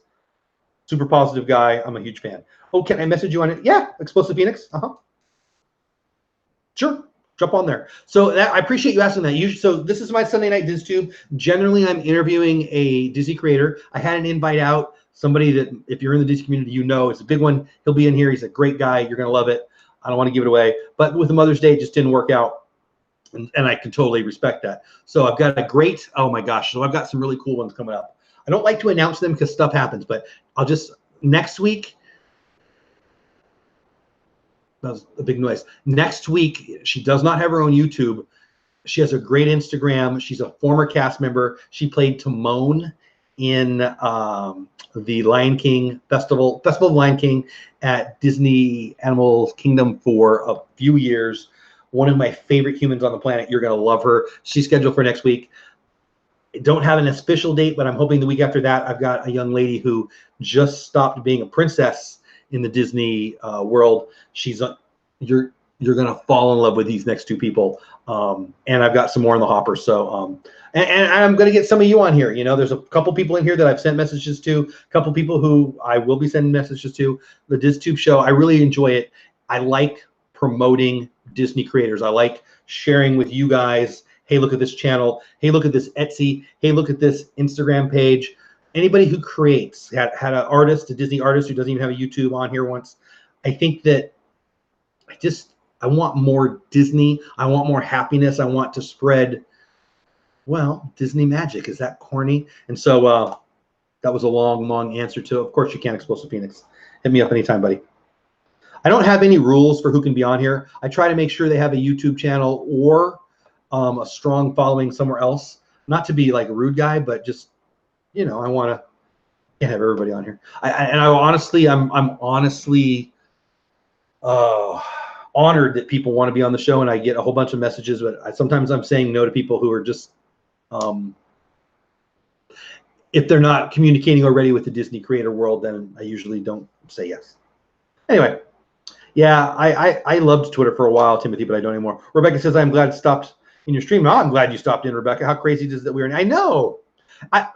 Super positive guy. I'm a huge fan. Oh, can I message you on it? Yeah, Explosive Phoenix. Sure. Jump on there. So I appreciate you asking that. So this is my Sunday night DisTube. Generally, I'm interviewing a Disney creator. I had an invite out. Somebody that, if you're in the Disney community, you know, it's a big one. He'll be in here. He's a great guy. You're going to love it. I don't want to give it away. But with the Mother's Day, it just didn't work out. And I can totally respect that. So I've got a great, oh my gosh. So I've got some really cool ones coming up. I don't like to announce them because stuff happens, but I'll just, next week, that was a big noise. Next week, she does not have her own YouTube. She has a great Instagram. She's a former cast member. She played Timon in the Lion King Festival of Lion King at Disney Animal Kingdom for a few years. One of my favorite humans on the planet. You're going to love her. She's scheduled for next week. I don't have an official date, but I'm hoping the week after that. I've got a young lady who just stopped being a princess in the Disney world. She's you're going to fall in love with these next two people. And I've got some more in the hopper. So, and I'm going to get some of you on here. You know, there's a couple people in here that I've sent messages to, a couple people who I will be sending messages to. The DisTube show, I really enjoy it. I like promoting Disney creators. I like sharing with you guys, hey, look at this channel. Hey, look at this Etsy. Hey, look at this Instagram page. Anybody who creates, had an artist, a Disney artist who doesn't even have a YouTube on here once. I think that I want more Disney. I want more happiness. I want to spread, well, Disney magic. Is that corny? And so that was a long answer to, of course you can, Explosive Phoenix. Hit me up anytime, buddy. I don't have any rules for who can be on here. I try to make sure they have a YouTube channel or a strong following somewhere else. Not to be like a rude guy, but just, you know, I want to can't have everybody on here. I'm honestly honored that people want to be on the show, and I get a whole bunch of messages, but sometimes I'm saying no to people who are just if they're not communicating already with the Disney creator world, then I usually don't say yes. Anyway, yeah, I loved Twitter for a while, Timothy, but I don't anymore. Rebecca says, I'm glad it stopped in your stream. Oh, I'm glad you stopped in, Rebecca. How crazy is that we were in? I know.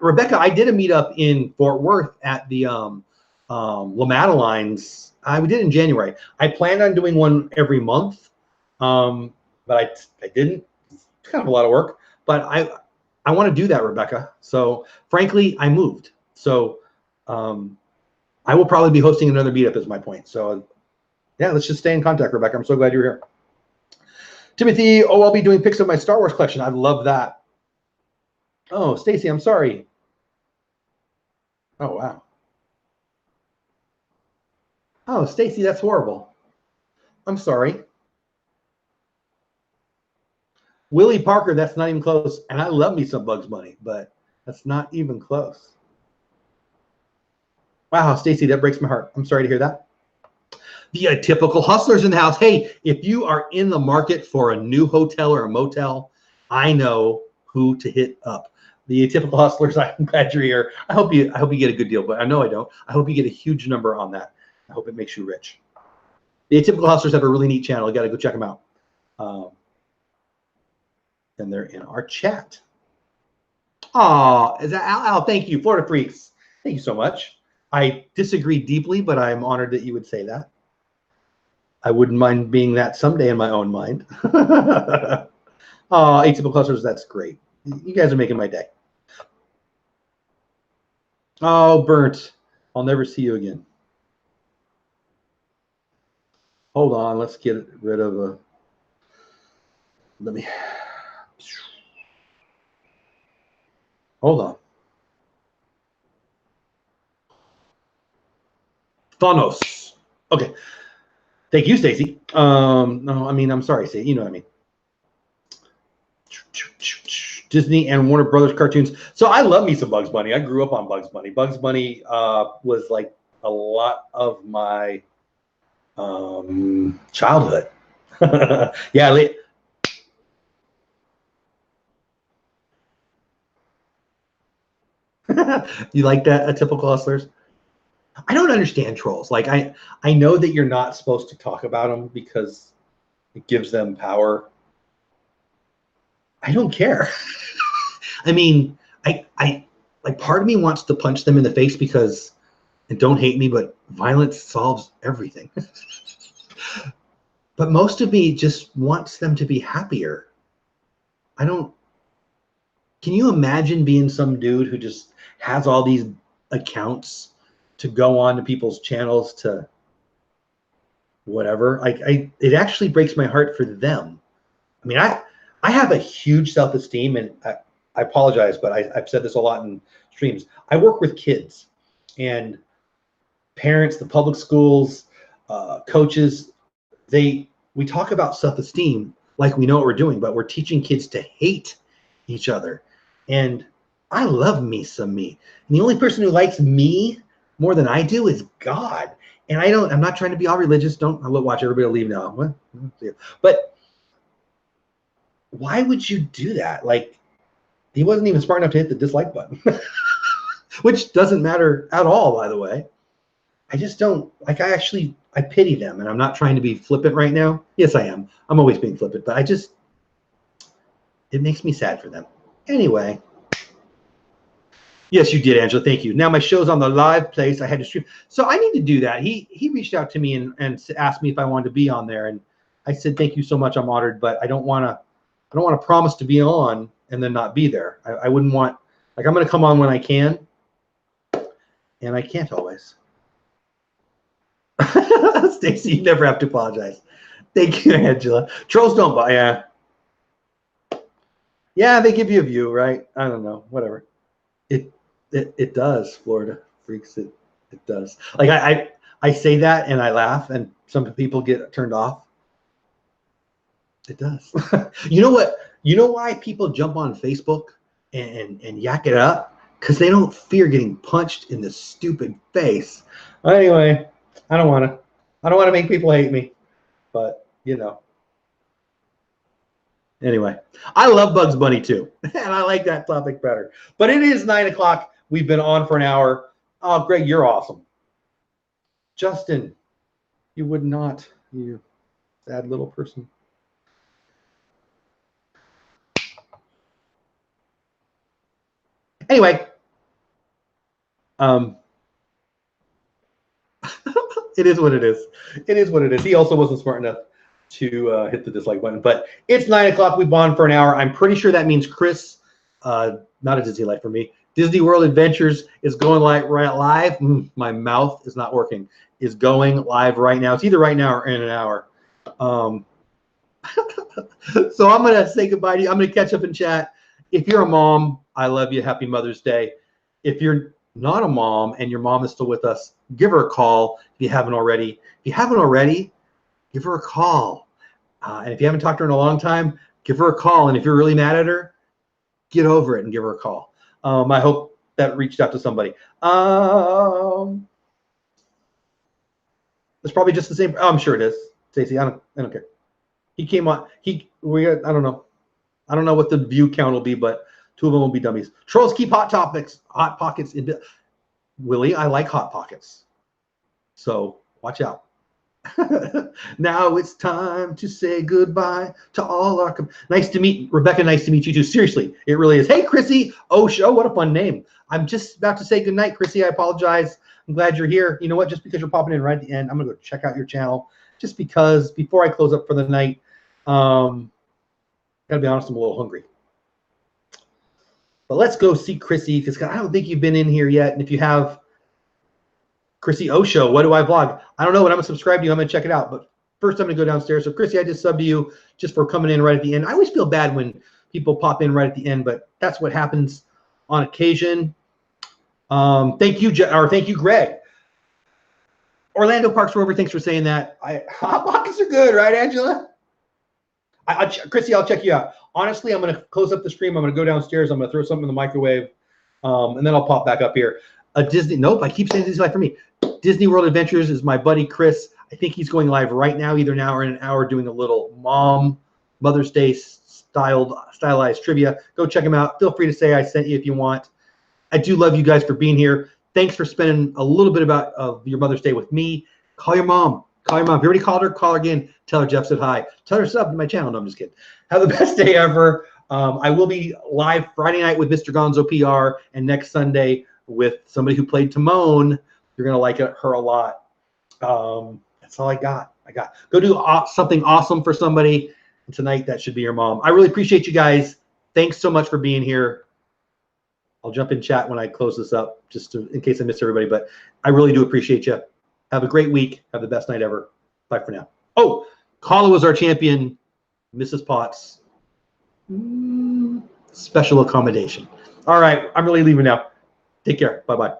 Rebecca, I did a meetup in Fort Worth at the LaMadelines. We did it in January. I planned on doing one every month, but I didn't. It's kind of a lot of work, but I want to do that, Rebecca. So frankly, I moved. So I will probably be hosting another meetup is my point. So yeah, let's just stay in contact, Rebecca. I'm so glad you're here. Timothy, oh, I'll be doing pics of my Star Wars collection. I love that. Oh, Stacy, I'm sorry. Oh, wow. Oh, Stacy, that's horrible. I'm sorry. Willie Parker, that's not even close. And I love me some Bugs Bunny, but that's not even close. Wow, Stacy, that breaks my heart. I'm sorry to hear that. The Atypical Hustlers in the house. Hey, if you are in the market for a new hotel or a motel, I know who to hit up. The Atypical Hustlers, I'm glad you're here. I hope you get a good deal, but I know I don't. I hope you get a huge number on that. I hope it makes you rich. The Atypical Hustlers have a really neat channel. You got to go check them out. And they're in our chat. Oh, is that Al? Al, thank you, Florida Freaks. Thank you so much. I disagree deeply, but I'm honored that you would say that. I wouldn't mind being that someday in my own mind. Oh, Atypical Hustlers, that's great. You guys are making my day. Oh, Burnt. I'll never see you again. Hold on, let's get rid of a. Let me. Hold on. Thanos. Okay. Thank you, Stacy. No, I mean, I'm sorry, Stacy. You know what I mean. Disney and Warner Brothers cartoons. So I love me some Bugs Bunny. I grew up on Bugs Bunny. Bugs Bunny was like a lot of my childhood. Yeah. You like that, Atypical Hustlers? I don't understand trolls. Like I know that you're not supposed to talk about them because it gives them power. I don't care. I mean, I like part of me wants to punch them in the face because, and don't hate me, but violence solves everything. But most of me just wants them to be happier. Can you imagine being some dude who just has all these accounts to go on to people's channels to whatever? It actually breaks my heart for them. I mean, I have a huge self-esteem, and I apologize, but I've said this a lot in streams. I work with kids and parents, the public schools, coaches. We talk about self-esteem like we know what we're doing, but we're teaching kids to hate each other. And I love me some me. And the only person who likes me more than I do is God. And I'm not trying to be all religious. I will watch everybody leave now. What? But why would you do that? Like, he wasn't even smart enough to hit the dislike button, which doesn't matter at all, by the way. I just don't, like, I pity them, and I'm not trying to be flippant right now. Yes, I am. I'm always being flippant, but it makes me sad for them. Anyway. Yes, you did, Angela. Thank you. Now my show's on the live place. I had to stream. So I need to do that. He reached out to me and asked me if I wanted to be on there. And I said, thank you so much. I'm honored, but I don't want to promise to be on and then not be there. I wouldn't want, like, I'm going to come on when I can, and I can't always. Stacy, you never have to apologize. Thank you, Angela. Trolls don't buy. Yeah, they give you a view, right? I don't know. Whatever. It does, Florida freaks. It does. Like, I say that and I laugh, and some people get turned off. It does. You know what? You know why people jump on Facebook and yak it up? Because they don't fear getting punched in the stupid face. Anyway, I don't want to make people hate me, but you know. Anyway, I love Bugs Bunny too, and I like that topic better. But it is 9 o'clock. We've been on for an hour. Oh, Greg, you're awesome. Justin, you would not, you sad little person. Anyway, it is what it is. It is what it is. He also wasn't smart enough to hit the dislike button. But it's 9 o'clock. We've on for an hour. I'm pretty sure that means Chris, not a Disney life for me. Disney World Adventures is going live. My mouth is not working. Is going live right now. It's either right now or in an hour. So I'm going to say goodbye to you. I'm going to catch up in chat. If you're a mom, I love you. Happy Mother's Day. If you're not a mom and your mom is still with us, give her a call if you haven't already. If you haven't already, give her a call. And if you haven't talked to her in a long time, give her a call. And if you're really mad at her, get over it and give her a call. I hope that reached out to somebody. It's probably just the same. Oh, I'm sure it is. Stacey, I don't care. He came on. I don't know. I don't know what the view count will be, but 2 of them will be dummies. Trolls keep hot pockets in. Willie, I like hot pockets. So watch out. Now it's time to say goodbye to all our. Nice to meet Rebecca. Nice to meet you too. Seriously, it really is. Hey, Chrissy. Oh, what a fun name. I'm just about to say goodnight, Chrissy. I apologize. I'm glad you're here. You know what? Just because you're popping in right at the end, I'm gonna go check out your channel. Just because before I close up for the night, gotta be honest, I'm a little hungry. But let's go see Chrissy, because I don't think you've been in here yet. And if you have, Chrissy Osho, what do I vlog? I don't know, but I'm going to subscribe to you. I'm going to check it out. But first, I'm going to go downstairs. So, Chrissy, I just subbed to you just for coming in right at the end. I always feel bad when people pop in right at the end, but that's what happens on occasion. Thank you, Greg. Orlando Parks Rover, thanks for saying that. Hot pockets are good, right, Angela? Chrissy, I'll check you out. Honestly, I'm going to close up the stream. I'm going to go downstairs. I'm going to throw something in the microwave, and then I'll pop back up here. Nope, I keep saying Disney live for me. Disney World Adventures is my buddy Chris. I think he's going live right now, either now or in an hour, doing a little Mother's Day stylized trivia. Go check him out. Feel free to say I sent you if you want. I do love you guys for being here. Thanks for spending a little bit of your Mother's Day with me. Call your mom. Call your mom. If you already called her, call her again. Tell her Jeff said hi. Tell her sub to my channel. No, I'm just kidding. Have the best day ever. I will be live Friday night with Mr. Gonzo PR, and next Sunday with somebody who played Timon. You're going to like her a lot. That's all I got. Go do something awesome for somebody. And tonight, that should be your mom. I really appreciate you guys. Thanks so much for being here. I'll jump in chat when I close this up, just in case I miss everybody. But I really do appreciate you. Have a great week. Have the best night ever. Bye for now. Oh, Kala was our champion. Mrs. Potts. special accommodation. All right, I'm really leaving now. Take care. Bye-bye.